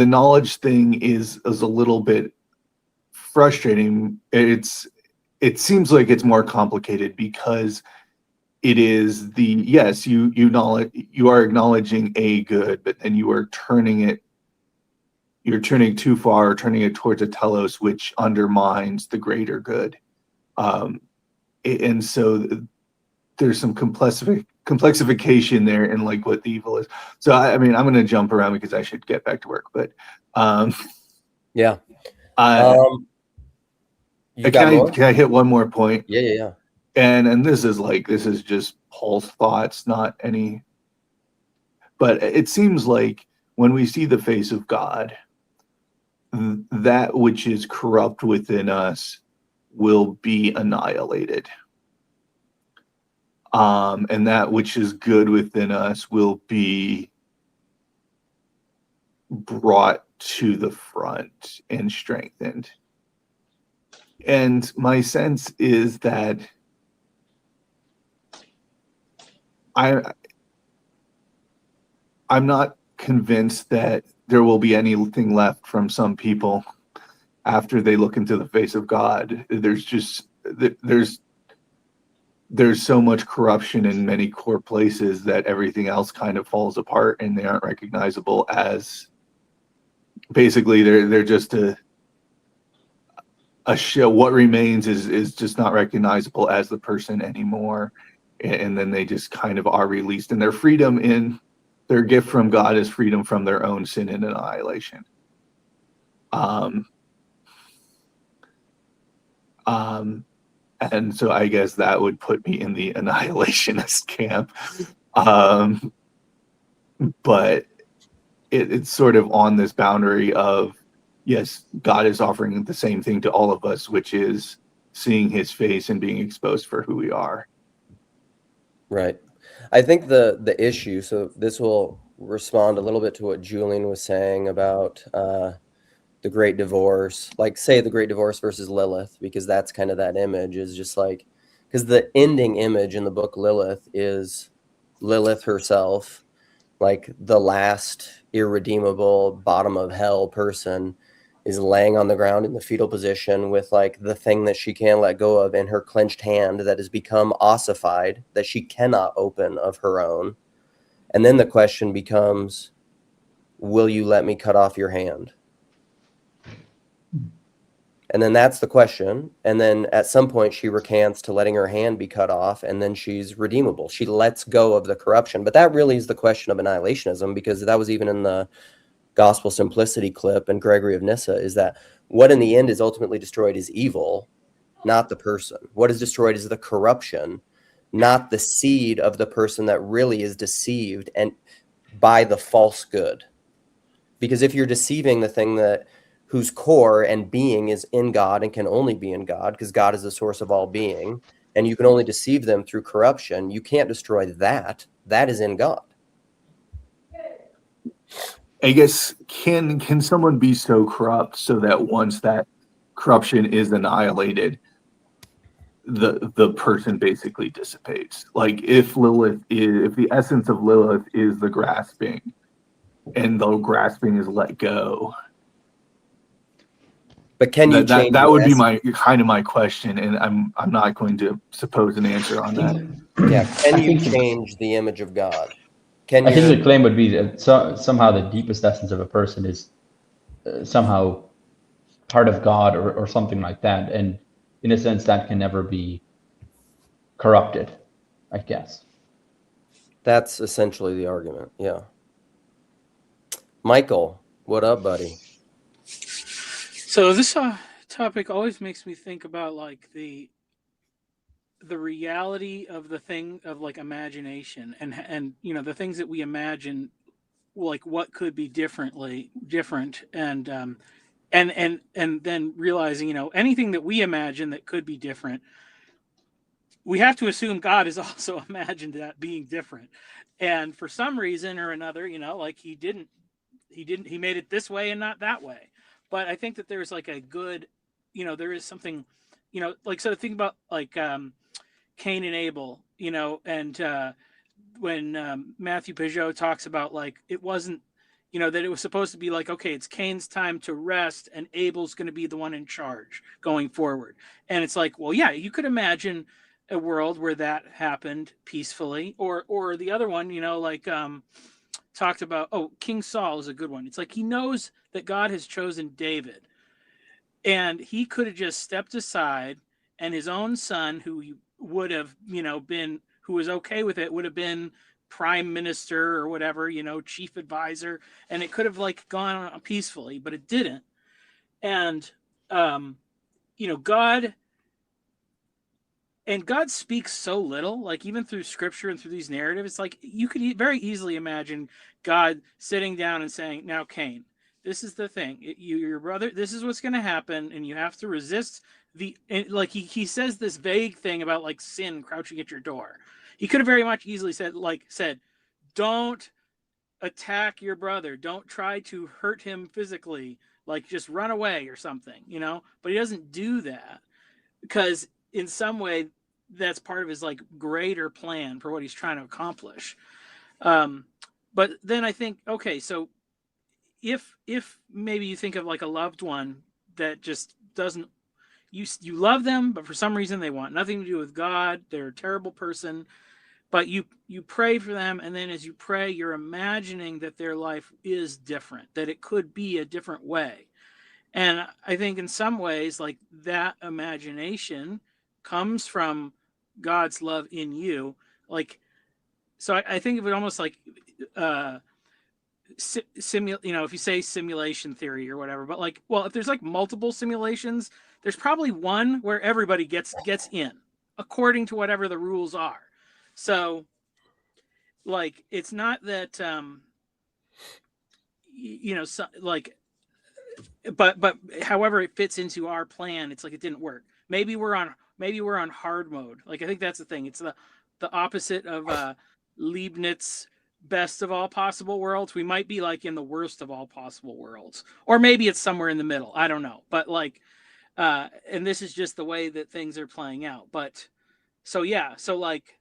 knowledge thing is a little bit frustrating. It seems like it's more complicated, because it is yes, you are acknowledging a good, but then you're turning too far, turning it towards a telos, which undermines the greater good. And so there's some complexification there in like what the evil is. So I mean, I'm going to jump around because I should get back to work. But Yeah. You got more? Can I hit one more point? Yeah. And this is just Paul's thoughts, not any. But it seems like when we see the face of God, that which is corrupt within us will be annihilated. And that which is good within us will be brought to the front and strengthened. And my sense is that I'm not convinced that there will be anything left from some people after they look into the face of God. There's so much corruption in many core places that everything else kind of falls apart, and they aren't recognizable as, basically they're just a show. What remains is just not recognizable as the person anymore, and then they just kind of are released, and their freedom in their gift from God is freedom from their own sin and annihilation. And so I guess that would put me in the annihilationist camp. But it's sort of on this boundary of, yes, God is offering the same thing to all of us, which is seeing his face and being exposed for who we are. Right. I think the issue, so this will respond a little bit to what Julian was saying about the Great Divorce, like say the Great Divorce versus Lilith, because that's kind of that image is just like, because the ending image in the book Lilith is Lilith herself, like the last irredeemable bottom of hell person, is laying on the ground in the fetal position with like the thing that she can't let go of in her clenched hand that has become ossified, that she cannot open of her own. And then the question becomes, will you let me cut off your hand? And then that's the question. And then at some point she recants to letting her hand be cut off, and then she's redeemable. She lets go of the corruption. But that really is the question of annihilationism, because that was even in the Gospel Simplicity clip and Gregory of Nyssa, is that what in the end is ultimately destroyed is evil, not the person. What is destroyed is the corruption, not the seed of the person that really is deceived and by the false good. Because if you're deceiving the thing that whose core and being is in God and can only be in God, because God is the source of all being, and you can only deceive them through corruption, you can't destroy that. That is in God. I guess, can someone be so corrupt so that once that corruption is annihilated, the person basically dissipates? Like if the essence of Lilith is the grasping, and the grasping is let go. But can you change that would be my question, and I'm not going to suppose an answer on that. Yeah, can you change the image of God? I think the claim would be that somehow the deepest essence of a person is somehow part of God or something like that, and in a sense that can never be corrupted, I guess. That's essentially the argument. Yeah. Michael, what up, buddy? So this topic always makes me think about like the reality of the thing of like imagination and you know the things that we imagine, like what could be different, and then realizing, you know, anything that we imagine that could be different, we have to assume God is also imagined that being different, and for some reason or another, you know, like he made it this way and not that way. But I think that there's like a good, you know, there is something, you know, like, so think about like Cain and Abel, you know, and when Matthew Peugeot talks about like it wasn't, you know, that it was supposed to be like, okay, it's Cain's time to rest and Abel's going to be the one in charge going forward. And it's like, well, yeah, you could imagine a world where that happened peacefully, or the other one, you know, like talked about, oh, King Saul is a good one. It's like he knows that God has chosen David, and he could have just stepped aside, and his own son, who would have, you know, been who was okay with it would have been prime minister or whatever, chief advisor, and it could have like gone on peacefully, but it didn't. And God speaks so little, like even through scripture and through these narratives. It's like you could very easily imagine God sitting down and saying, now Cain, this is the thing, your brother, this is what's going to happen, and you have to resist like he says this vague thing about like sin crouching at your door. He could have very much easily said, don't attack your brother, don't try to hurt him physically, like just run away or something, but he doesn't do that, because in some way that's part of his like greater plan for what he's trying to accomplish. But then I think, okay, so if maybe you think of like a loved one that just doesn't, you love them, but for some reason they want nothing to do with God, they're a terrible person, but you pray for them, and then as you pray, you're imagining that their life is different, that it could be a different way. And I think in some ways, like that imagination comes from God's love in you. Like, so I think of it almost like if you say simulation theory or whatever, but like, well, if there's like multiple simulations, there's probably one where everybody gets in according to whatever the rules are. So like, it's not that but however it fits into our plan, it's like it didn't work. Maybe we're on hard mode. Like, I think that's the thing. It's the opposite of Leibniz best of all possible worlds. We might be like in the worst of all possible worlds, or maybe it's somewhere in the middle. I don't know. But like, and this is just the way that things are playing out. But so yeah, so like,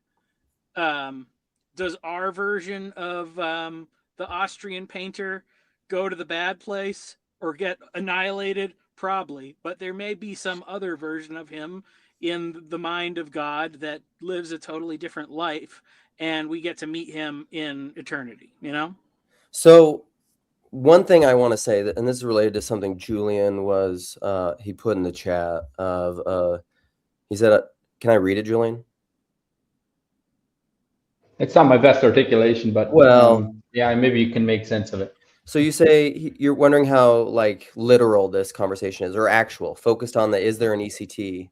does our version of the Austrian painter go to the bad place or get annihilated? Probably, but there may be some other version of him in the mind of God that lives a totally different life, and we get to meet him in eternity, So one thing I want to say, that, and this is related to something Julian was, he put in the chat of, he said, can I read it, Julian? It's not my best articulation, but well, yeah, maybe you can make sense of it. So you say you're wondering how like literal this conversation is, or actual, focused on the is there an ECT,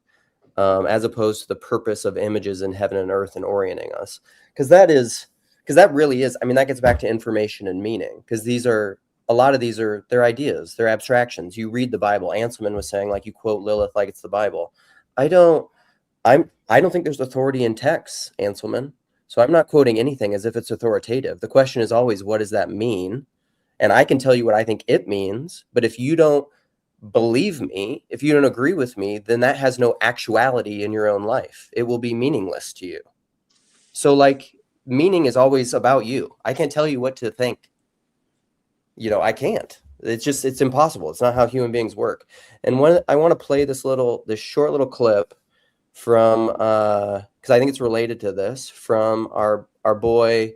as opposed to the purpose of images in heaven and earth and orienting us, because that really is. I mean, that gets back to information and meaning, because a lot of these are their ideas, they're abstractions. You read the Bible. Anselman was saying, like, you quote Lilith like it's the Bible. I don't think there's authority in texts, Anselman. So I'm not quoting anything as if it's authoritative. The question is always, what does that mean? And I can tell you what I think it means, but if you don't believe me, if you don't agree with me, then that has no actuality in your own life. It will be meaningless to you. So like, meaning is always about you. I can't tell you what to think. I can't. It's impossible. It's not how human beings work. And I want to play this short little clip from, because I think it's related to this, from our boy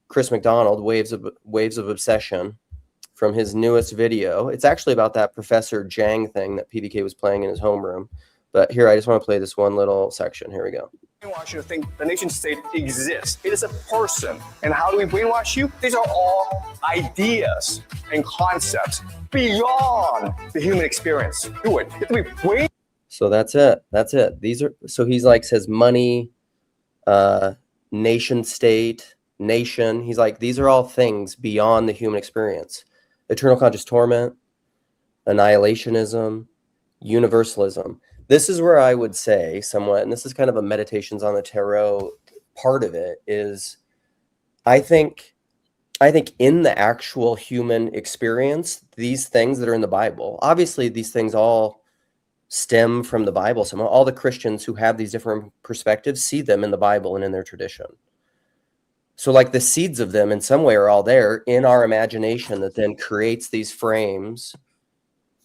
Chris McDonald, Waves of Obsession, from his newest video. It's actually about that Professor Jang thing that PDK was playing in his homeroom. But here, I just want to play this one little section. Here we go. Brainwash you to think the nation state exists. It is a person. And how do we brainwash you? These are all ideas and concepts beyond the human experience. Do it. You have to be brain. So that's it. That's it. So he's like, says money, nation state, nation. He's like, these are all things beyond the human experience. Eternal conscious torment, annihilationism, universalism. This is where I would say somewhat, and this is kind of a meditations on the tarot part of it, is I think in the actual human experience, these things that are in the Bible, obviously these things all stem from the Bible. All the Christians who have these different perspectives see them in the Bible and in their tradition. So like the seeds of them in some way are all there in our imagination that then creates these frames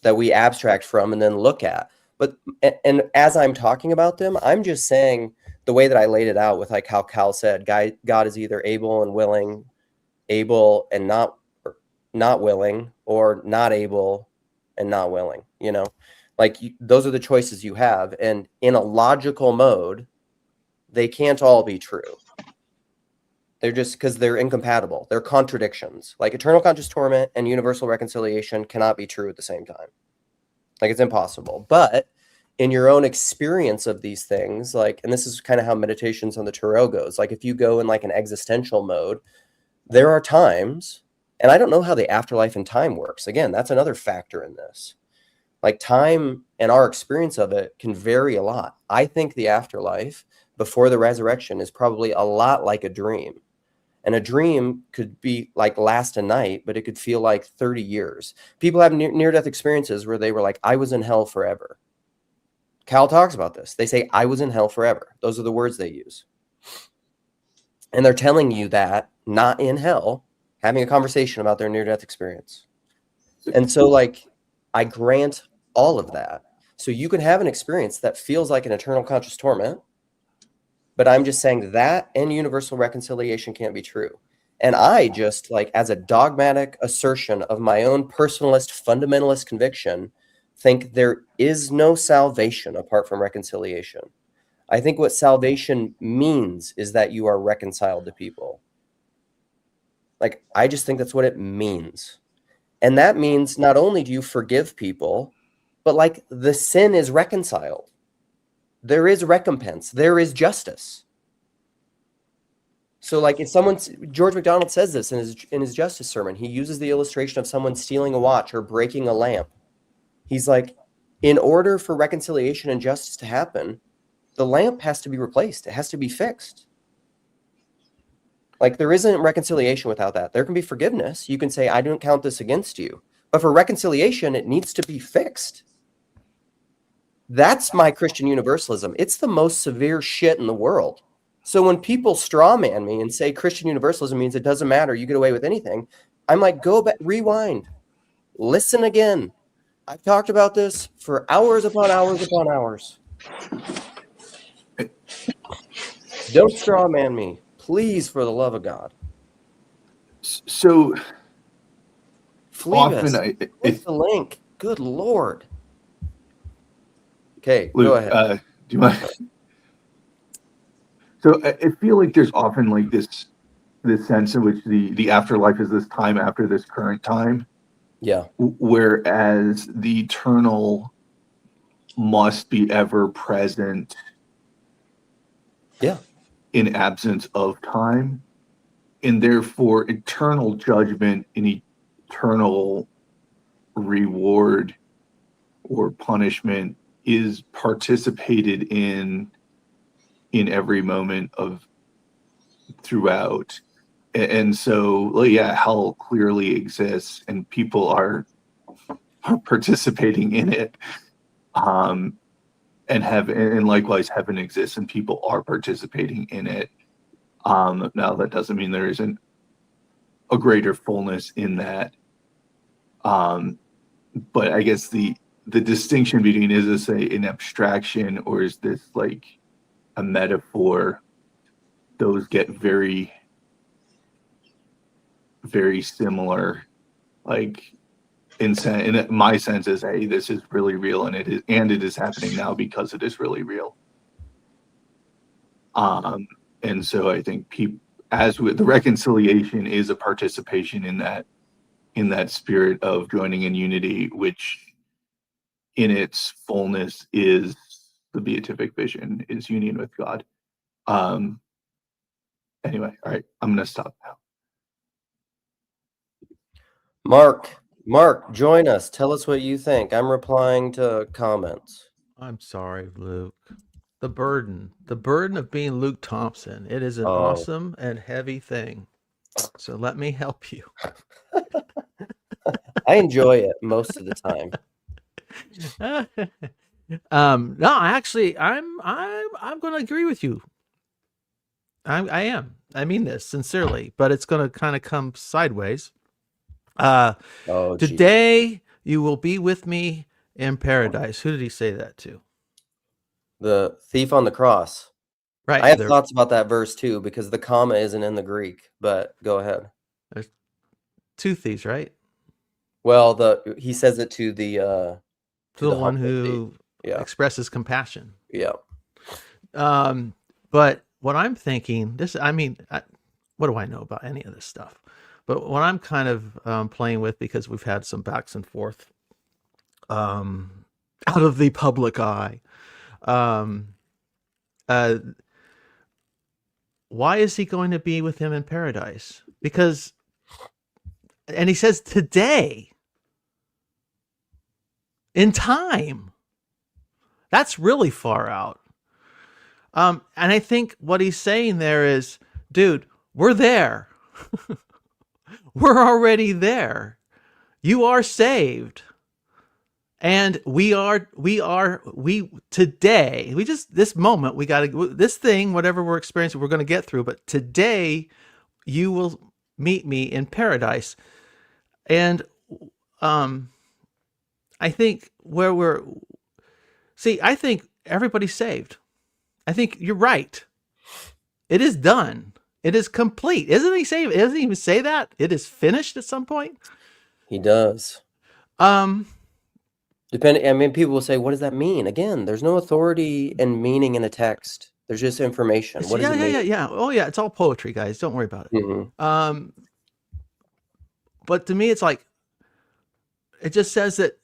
that we abstract from and then look at. But, and as I'm talking about them, I'm just saying the way that I laid it out with like how Cal said, God is either able and willing, able and not willing, or not able and not willing, like those are the choices you have. And in a logical mode, they can't all be true. They're just because they're incompatible. They're contradictions. Like eternal conscious torment and universal reconciliation cannot be true at the same time. Like it's impossible. But in your own experience of these things, like, and this is kind of how meditations on the Tarot goes. Like if you go in like an existential mode, there are times, and I don't know how the afterlife and time works. Again, that's another factor in this. Like time and our experience of it can vary a lot. I think the afterlife before the resurrection is probably a lot like a dream. And a dream could be like last a night, but it could feel like 30 years. People have near-death experiences where they were like, I was in hell forever. Cal talks about this. They say, I was in hell forever. Those are the words they use. And they're telling you that, not in hell, having a conversation about their near-death experience. And so, like, I grant all of that. So you can have an experience that feels like an eternal conscious torment, but I'm just saying that and universal reconciliation can't be true. And I just, like, as a dogmatic assertion of my own personalist, fundamentalist conviction, think there is no salvation apart from reconciliation. I think what salvation means is that you are reconciled to people. Like, I just think that's what it means. And that means not only do you forgive people, but like the sin is reconciled. There is recompense. There is justice. So like if George MacDonald says this in his justice sermon, he uses the illustration of someone stealing a watch or breaking a lamp. He's like, in order for reconciliation and justice to happen, the lamp has to be replaced. It has to be fixed. Like there isn't reconciliation without that. There can be forgiveness. You can say, I don't count this against you. But for reconciliation, it needs to be fixed. That's my Christian universalism. It's the most severe shit in the world. So when people strawman me and say Christian universalism means it doesn't matter, you get away with anything, I'm like, go back, rewind, listen again. I've talked about this for hours upon hours upon hours. Don't strawman me, please, for the love of God. So Phoebus, often click the link. Good Lord. Okay, Luke, go ahead. Do you mind? So I feel like there's often like this sense in which the afterlife is this time after this current time. Yeah. Whereas the eternal must be ever present. Yeah. In absence of time. And therefore eternal judgment and eternal reward or punishment is participated in every moment of throughout. And so, well, yeah, hell clearly exists and people are participating in it. And likewise heaven exists and people are participating in it. Now that doesn't mean there isn't a greater fullness in that. But I guess the distinction between, is this an abstraction or is this like a metaphor? Those get very, very similar. Like in my sense is, hey, this is really real and it is happening now because it is really real. And so I think as with the reconciliation is a participation in that spirit of joining in unity, which in its fullness is the beatific vision, is union with God. Anyway, all right, I'm going to stop now. Mark, join us. Tell us what you think. I'm replying to comments. I'm sorry, Luke. The burden of being Luke Thompson. It is an awesome and heavy thing. So let me help you. I enjoy it most of the time. No, actually, I'm going to agree with you. I am. I mean this sincerely, but it's going to kind of come sideways. Today you will be with me in paradise. Who did he say that to? The thief on the cross. Right. I have thoughts about that verse too, because the comma isn't in the Greek, but go ahead. There's two thieves, right? Well, he says it to the one who expresses compassion. Yeah. But what I'm thinking, what do I know about any of this stuff? But what I'm kind of playing with, because we've had some backs and forth out of the public eye, why is he going to be with him in paradise? Because, and he says today, in time. That's really far out. And I think what he's saying there is, dude, we're there. We're already there. You are saved. And we today, this moment, we got to, this thing, whatever we're experiencing, we're going to get through. But today, you will meet me in paradise. And I think I think everybody's saved. I think you're right. It is done. It is complete. Isn't he saying? Doesn't he even say that? It is finished at some point? He does. Depending, I mean, people will say, what does that mean? Again, there's no authority and meaning in a text. There's just information. What does it mean? Yeah. Oh, yeah. It's all poetry, guys. Don't worry about it. Mm-hmm. But to me, it's like, it just says that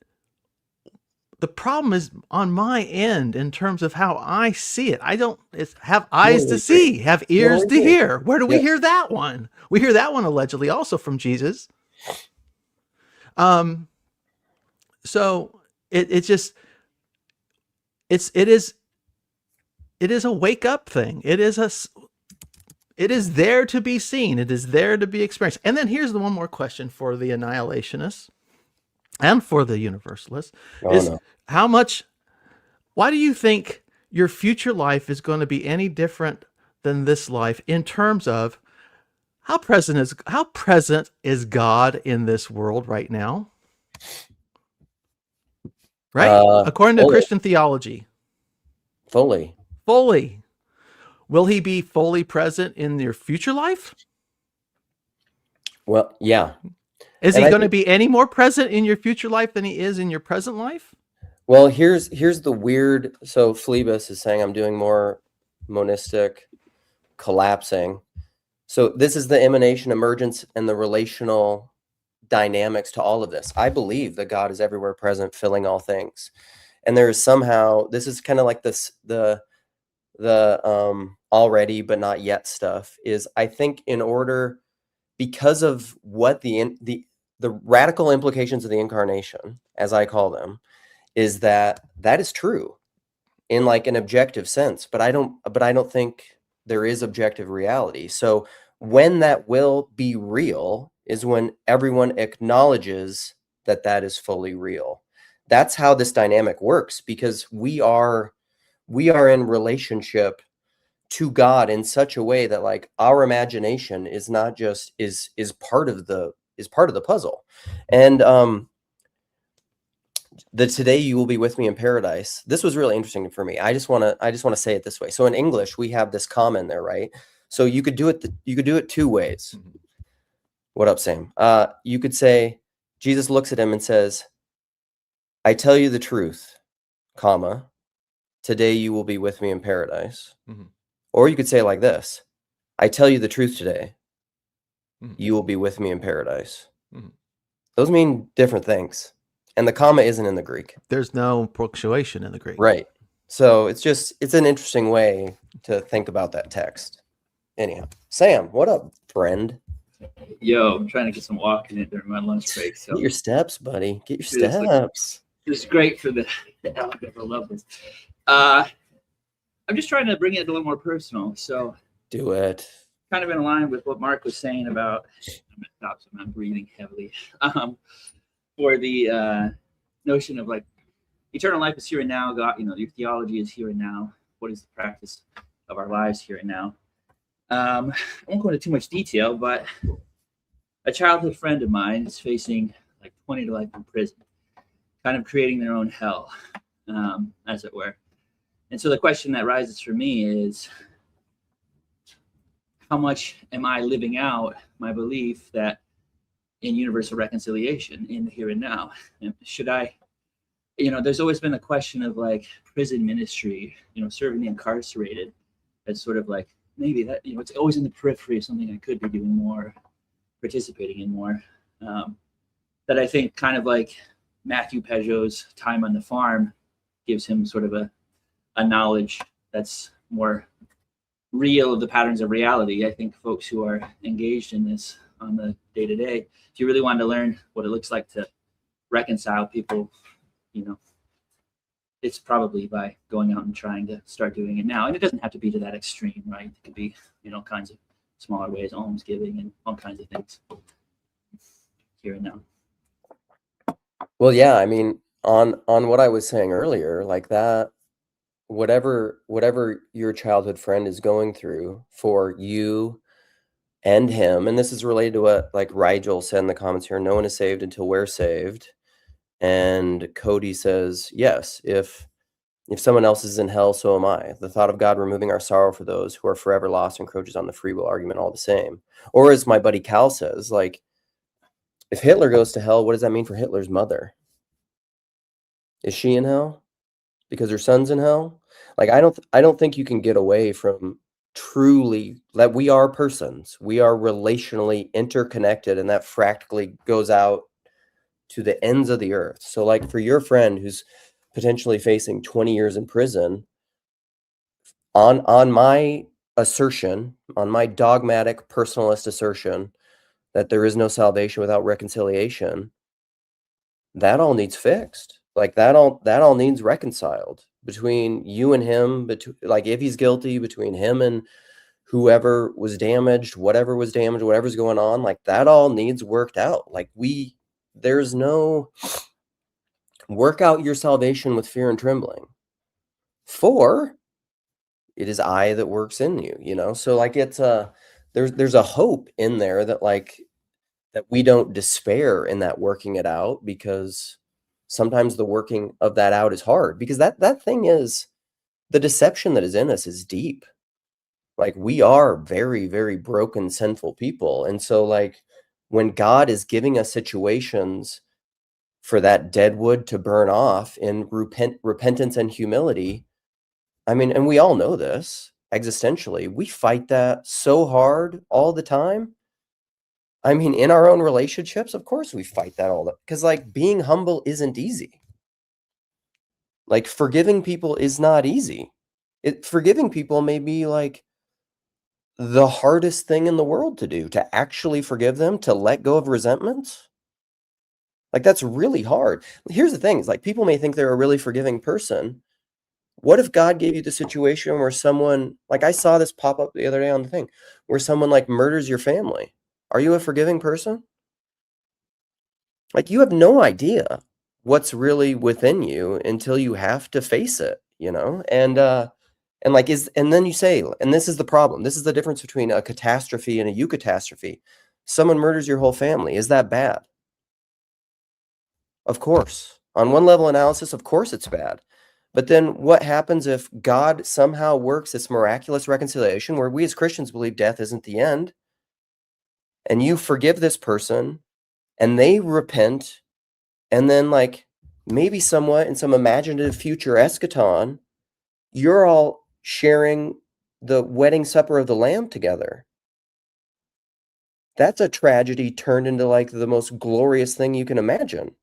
the problem is on my end in terms of how I see it. I don't have eyes to see, have ears to hear. Where do we hear that one? We hear that one allegedly also from Jesus. So it is a wake up thing. It is there to be seen. It is there to be experienced. And then here's the one more question for the annihilationists and for the universalists why do you think your future life is going to be any different than this life in terms of how present is God in this world right now? Right? According to Christian theology. Fully. Will he be fully present in your future life? Well, yeah. Is he going to be any more present in your future life than he is in your present life? Well, here's the weird. So Phlebas is saying I'm doing more monistic collapsing. So this is the emanation, emergence, and the relational dynamics to all of this. I believe that God is everywhere present, filling all things. And there is somehow, this is kind of like this, the already but not yet stuff is, I think, in order, because of what the radical implications of the incarnation, as I call them, is that is true in like an objective sense, but I don't think there is objective reality. So when that will be real is when everyone acknowledges that is fully real. That's how this dynamic works, because we are in relationship to God in such a way that like our imagination is not just is part of the puzzle. And the today you will be with me in paradise. This was really interesting for me. I just want to say it this way. So in English, we have this comma in there, right? So you could do it two ways. Mm-hmm. What up, Sam? You could say, Jesus looks at him and says, I tell you the truth, comma, today you will be with me in paradise. Mm-hmm. Or you could say it like this, I tell you the truth today, you will be with me in paradise. Mm-hmm. Those mean different things. And the comma isn't in the Greek. There's no punctuation in the Greek. Right. So it's an interesting way to think about that text. Anyhow, Sam, what up, friend? Yo, I'm trying to get some walking in during my lunch break. So get your steps, buddy. Get your steps. This is great for the algebra. Love this. I'm just trying to bring it a little more personal. So do it. Kind of in line with what Mark was saying about. I'm gonna stop, so I'm breathing heavily. For the notion of like eternal life is here and now. God, your theology is here and now. What is the practice of our lives here and now? I won't go into too much detail, but a childhood friend of mine is facing like 20 to life in prison, kind of creating their own hell, as it were. And so the question that rises for me is, how much am I living out my belief that in universal reconciliation in the here and now? And should I, there's always been a question of like prison ministry, serving the incarcerated as sort of like maybe that, it's always in the periphery of something I could be doing more, participating in more. That I think kind of like Matthew Peugeot's time on the farm gives him sort of a knowledge that's more real of the patterns of reality. I think folks who are engaged in this on the day-to-day, if you really wanted to learn what it looks like to reconcile people, it's probably by going out and trying to start doing it now. And it doesn't have to be to that extreme, right? It could be, kinds of smaller ways, almsgiving and all kinds of things here and now. Well, yeah, I mean, on what I was saying earlier, like that, whatever your childhood friend is going through for you and him, and this is related to what like Rigel said in the comments here, no one is saved until we're saved. And Cody says, yes, if someone else is in hell, so am I. The thought of God removing our sorrow for those who are forever lost encroaches on the free will argument all the same. Or as my buddy Cal says, like, if Hitler goes to hell, what does that mean for Hitler's mother? Is she in hell because her son's in hell? Like, I don't think you can get away from truly that we are persons. We are relationally interconnected, and that fractally goes out to the ends of the earth. So like for your friend who's potentially facing 20 years in prison, on my assertion, on my dogmatic personalist assertion that there is no salvation without reconciliation, that all needs fixed. Like that all needs reconciled between you and him, like if he's guilty, between him and whoever was damaged, whatever's going on, like that all needs worked out. Like there's no work out your salvation with fear and trembling, for it is I that works in you, so like it's there's a hope in there that like that we don't despair in that working it out, because sometimes the working of that out is hard, because that thing is the deception that is in us is deep. Like we are very, very broken, sinful people. And so like when God is giving us situations for that dead wood to burn off in repentance and humility, I mean, and we all know this existentially, we fight that so hard all the time. I mean, in our own relationships, of course we fight that all the, because like being humble isn't easy. Like forgiving people is not easy. Forgiving people may be like the hardest thing in the world to do, to actually forgive them, to let go of resentment. Like that's really hard. Here's the thing, is like people may think they're a really forgiving person. What if God gave you the situation where someone, like I saw this pop up the other day on the thing, where someone like murders your family? Are you a forgiving person? Like you have no idea what's really within you until you have to face it, and like and then you say, and this is the problem. This is the difference between a catastrophe and a eucatastrophe. Someone murders your whole family. Is that bad? Of course. On one level analysis, of course it's bad. But then what happens if God somehow works this miraculous reconciliation where we as Christians believe death isn't the end, and you forgive this person and they repent, and then like maybe somewhat in some imaginative future eschaton, you're all sharing the wedding supper of the Lamb together. That's a tragedy turned into like the most glorious thing you can imagine.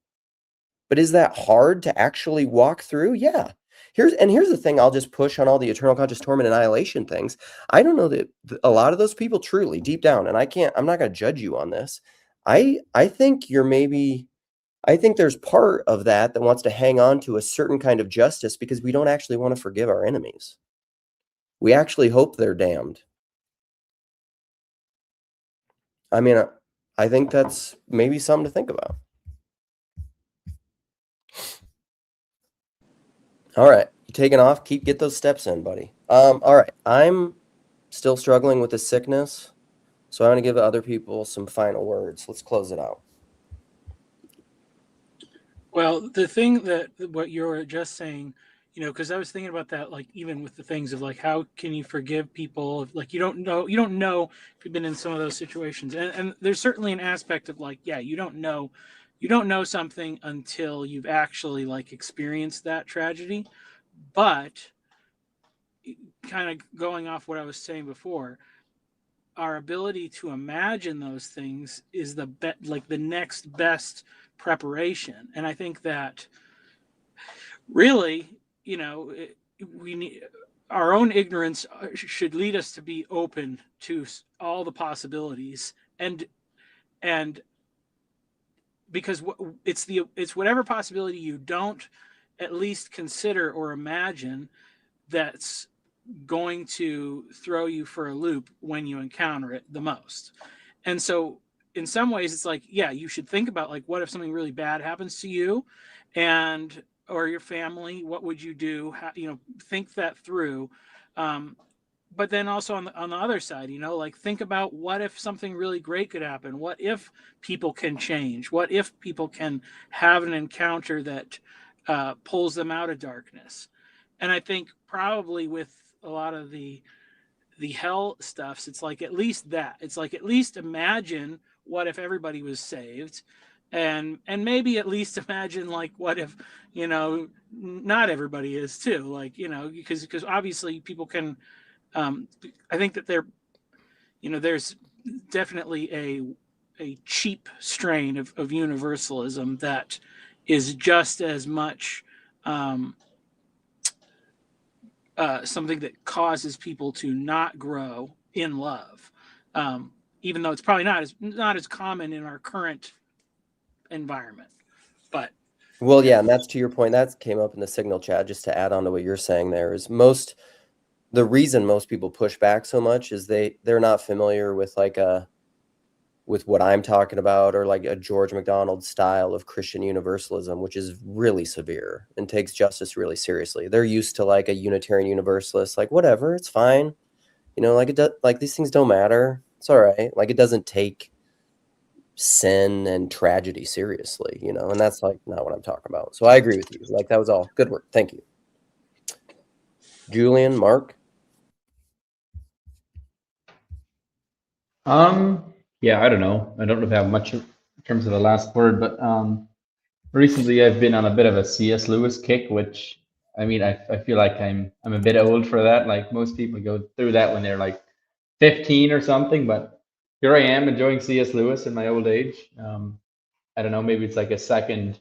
But is that hard to actually walk through? Yeah. Here's the thing, I'll just push on all the eternal conscious torment annihilation things. I don't know that a lot of those people truly deep down, and I'm not going to judge you on this. I think I think there's part of that wants to hang on to a certain kind of justice because we don't actually want to forgive our enemies. We actually hope they're damned. I mean, I think that's maybe something to think about. All right, you taking off? Get those steps in, buddy. All right, I'm still struggling with this sickness, so I want to give other people some final words. Let's close it out. Well, the thing that what you're just saying, because I was thinking about that, like even with the things of like how can you forgive people if like you don't know if you've been in some of those situations, and there's certainly an aspect of like, yeah, you don't know something until you've actually like experienced that tragedy. But kind of going off what I was saying before, our ability to imagine those things is the next best preparation. And I think that really, we need our own ignorance should lead us to be open to all the possibilities, and because it's whatever possibility you don't at least consider or imagine that's going to throw you for a loop when you encounter it the most. And so in some ways it's like, yeah, you should think about like, what if something really bad happens to you and or your family, what would you do? Think that through. But then also on the other side, like think about what if something really great could happen? What if people can change? What if people can have an encounter that pulls them out of darkness? And I think probably with a lot of the hell stuffs, it's like at least that. It's like at least imagine what if everybody was saved, and maybe at least imagine like what if not everybody is too, like because obviously people can. I think that there's definitely a cheap strain of universalism that is just as much something that causes people to not grow in love, even though it's probably not as common in our current environment. But Well, yeah, and that's to your point. That came up in the signal chat. Just to add on to what you're saying, there is the reason most people push back so much is they're not familiar with with what I'm talking about, or like a George MacDonald style of Christian universalism, which is really severe and takes justice really seriously. They're used to like a Unitarian Universalist, like whatever, it's fine, like it does, like these things don't matter, it's all right, like it doesn't take sin and tragedy seriously, and that's like not what I'm talking about. So I agree with you. Like that was all good work. Thank you, Julian. Mark. Yeah, I don't know. I don't know if I have much in terms of the last word, but recently I've been on a bit of a C.S. Lewis kick, which I mean, I feel like I'm a bit old for that. Like most people go through that when they're like 15 or something, but here I am enjoying C.S. Lewis in my old age. I don't know, maybe it's like a second,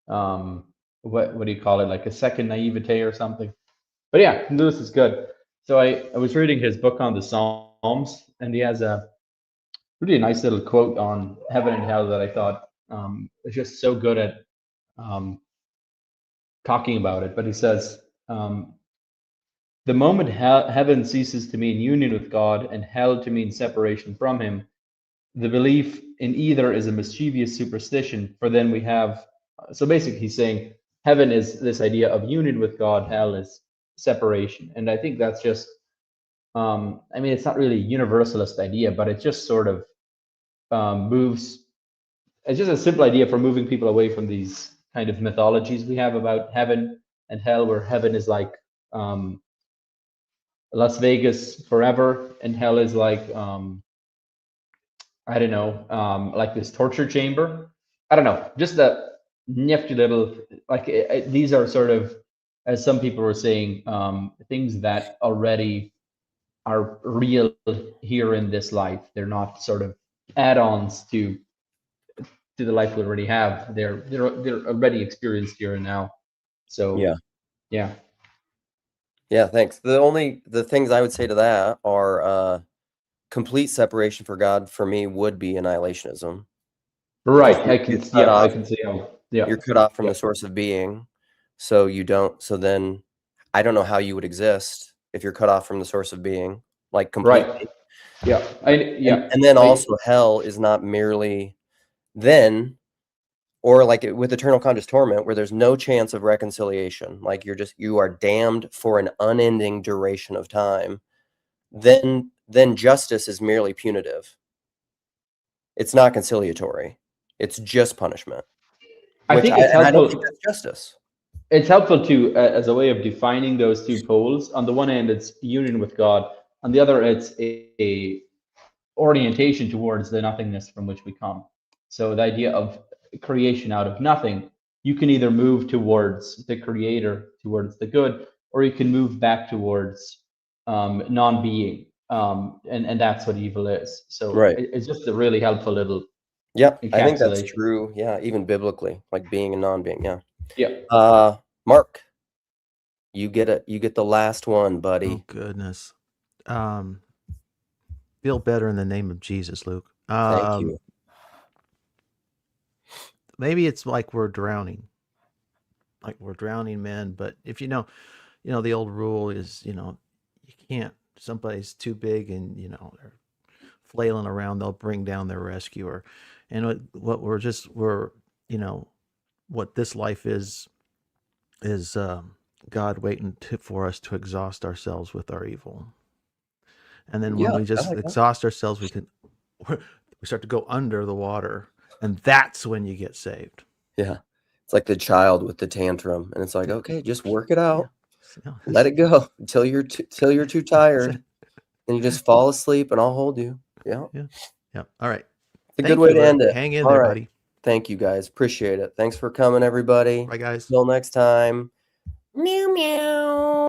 what do you call it? Like a second naivete or something. But yeah, Lewis is good. So I was reading his book on the Psalms, and he has a really nice little quote on heaven and hell that I thought is just so good at talking about it. But he says, the moment heaven ceases to mean union with God and hell to mean separation from him, the belief in either is a mischievous superstition, for then we have, so basically he's saying heaven is this idea of union with God, hell is separation. And I think that's just, I mean, it's not really a universalist idea, but it just sort of moves, it's just a simple idea for moving people away from these kind of mythologies we have about heaven and hell, where heaven is like Las Vegas forever, and hell is like, I don't know, like this torture chamber. I don't know, just a nifty little, like these are sort of, as some people were saying, things that already are real here in this life. They're not sort of add-ons to the life we already have. They're already experienced here and now. So yeah. Thanks. The things I would say to that are complete separation for God for me would be annihilationism. Right. I can see how. Yeah. You're cut off from the source of being, so then I don't know how you would exist if you're cut off from the source of being, like completely. Right. Yeah. And then also hell is not merely then, or like with eternal conscious torment, where there's no chance of reconciliation, like you are damned for an unending duration of time. Then justice is merely punitive. It's not conciliatory. It's just punishment. I think it's helpful. I don't think that's justice. It's helpful to, as a way of defining those two poles. On the one end, it's union with God. On the other, it's a orientation towards the nothingness from which we come. So the idea of creation out of nothing, you can either move towards the creator, towards the good, or you can move back towards non-being, and that's what evil is. So Right. it's just a really helpful little Yep. I think that's encapsulation. true. Yeah. Even biblically, like being and non-being. Yeah. Yeah. Mark, you get the last one, buddy. Oh goodness. Feel better in the name of Jesus, Luke. Thank you. Maybe it's like we're drowning men. But if you know, the old rule is, you can't. Somebody's too big, and they're flailing around. They'll bring down their rescuer. And what what this life is God waiting for us to exhaust ourselves with our evil. And then when we just exhaust ourselves, we start to go under the water, and that's when you get saved. Yeah. It's like the child with the tantrum, and it's like, okay, just work it out. Let it go until you're too tired. And you just fall asleep, and I'll hold you. Yeah. Yeah. All right. It's a good way to end it. Hang in All there, right. buddy. Thank you, guys. Appreciate it. Thanks for coming, everybody. Bye, guys. Till next time. Meow meow.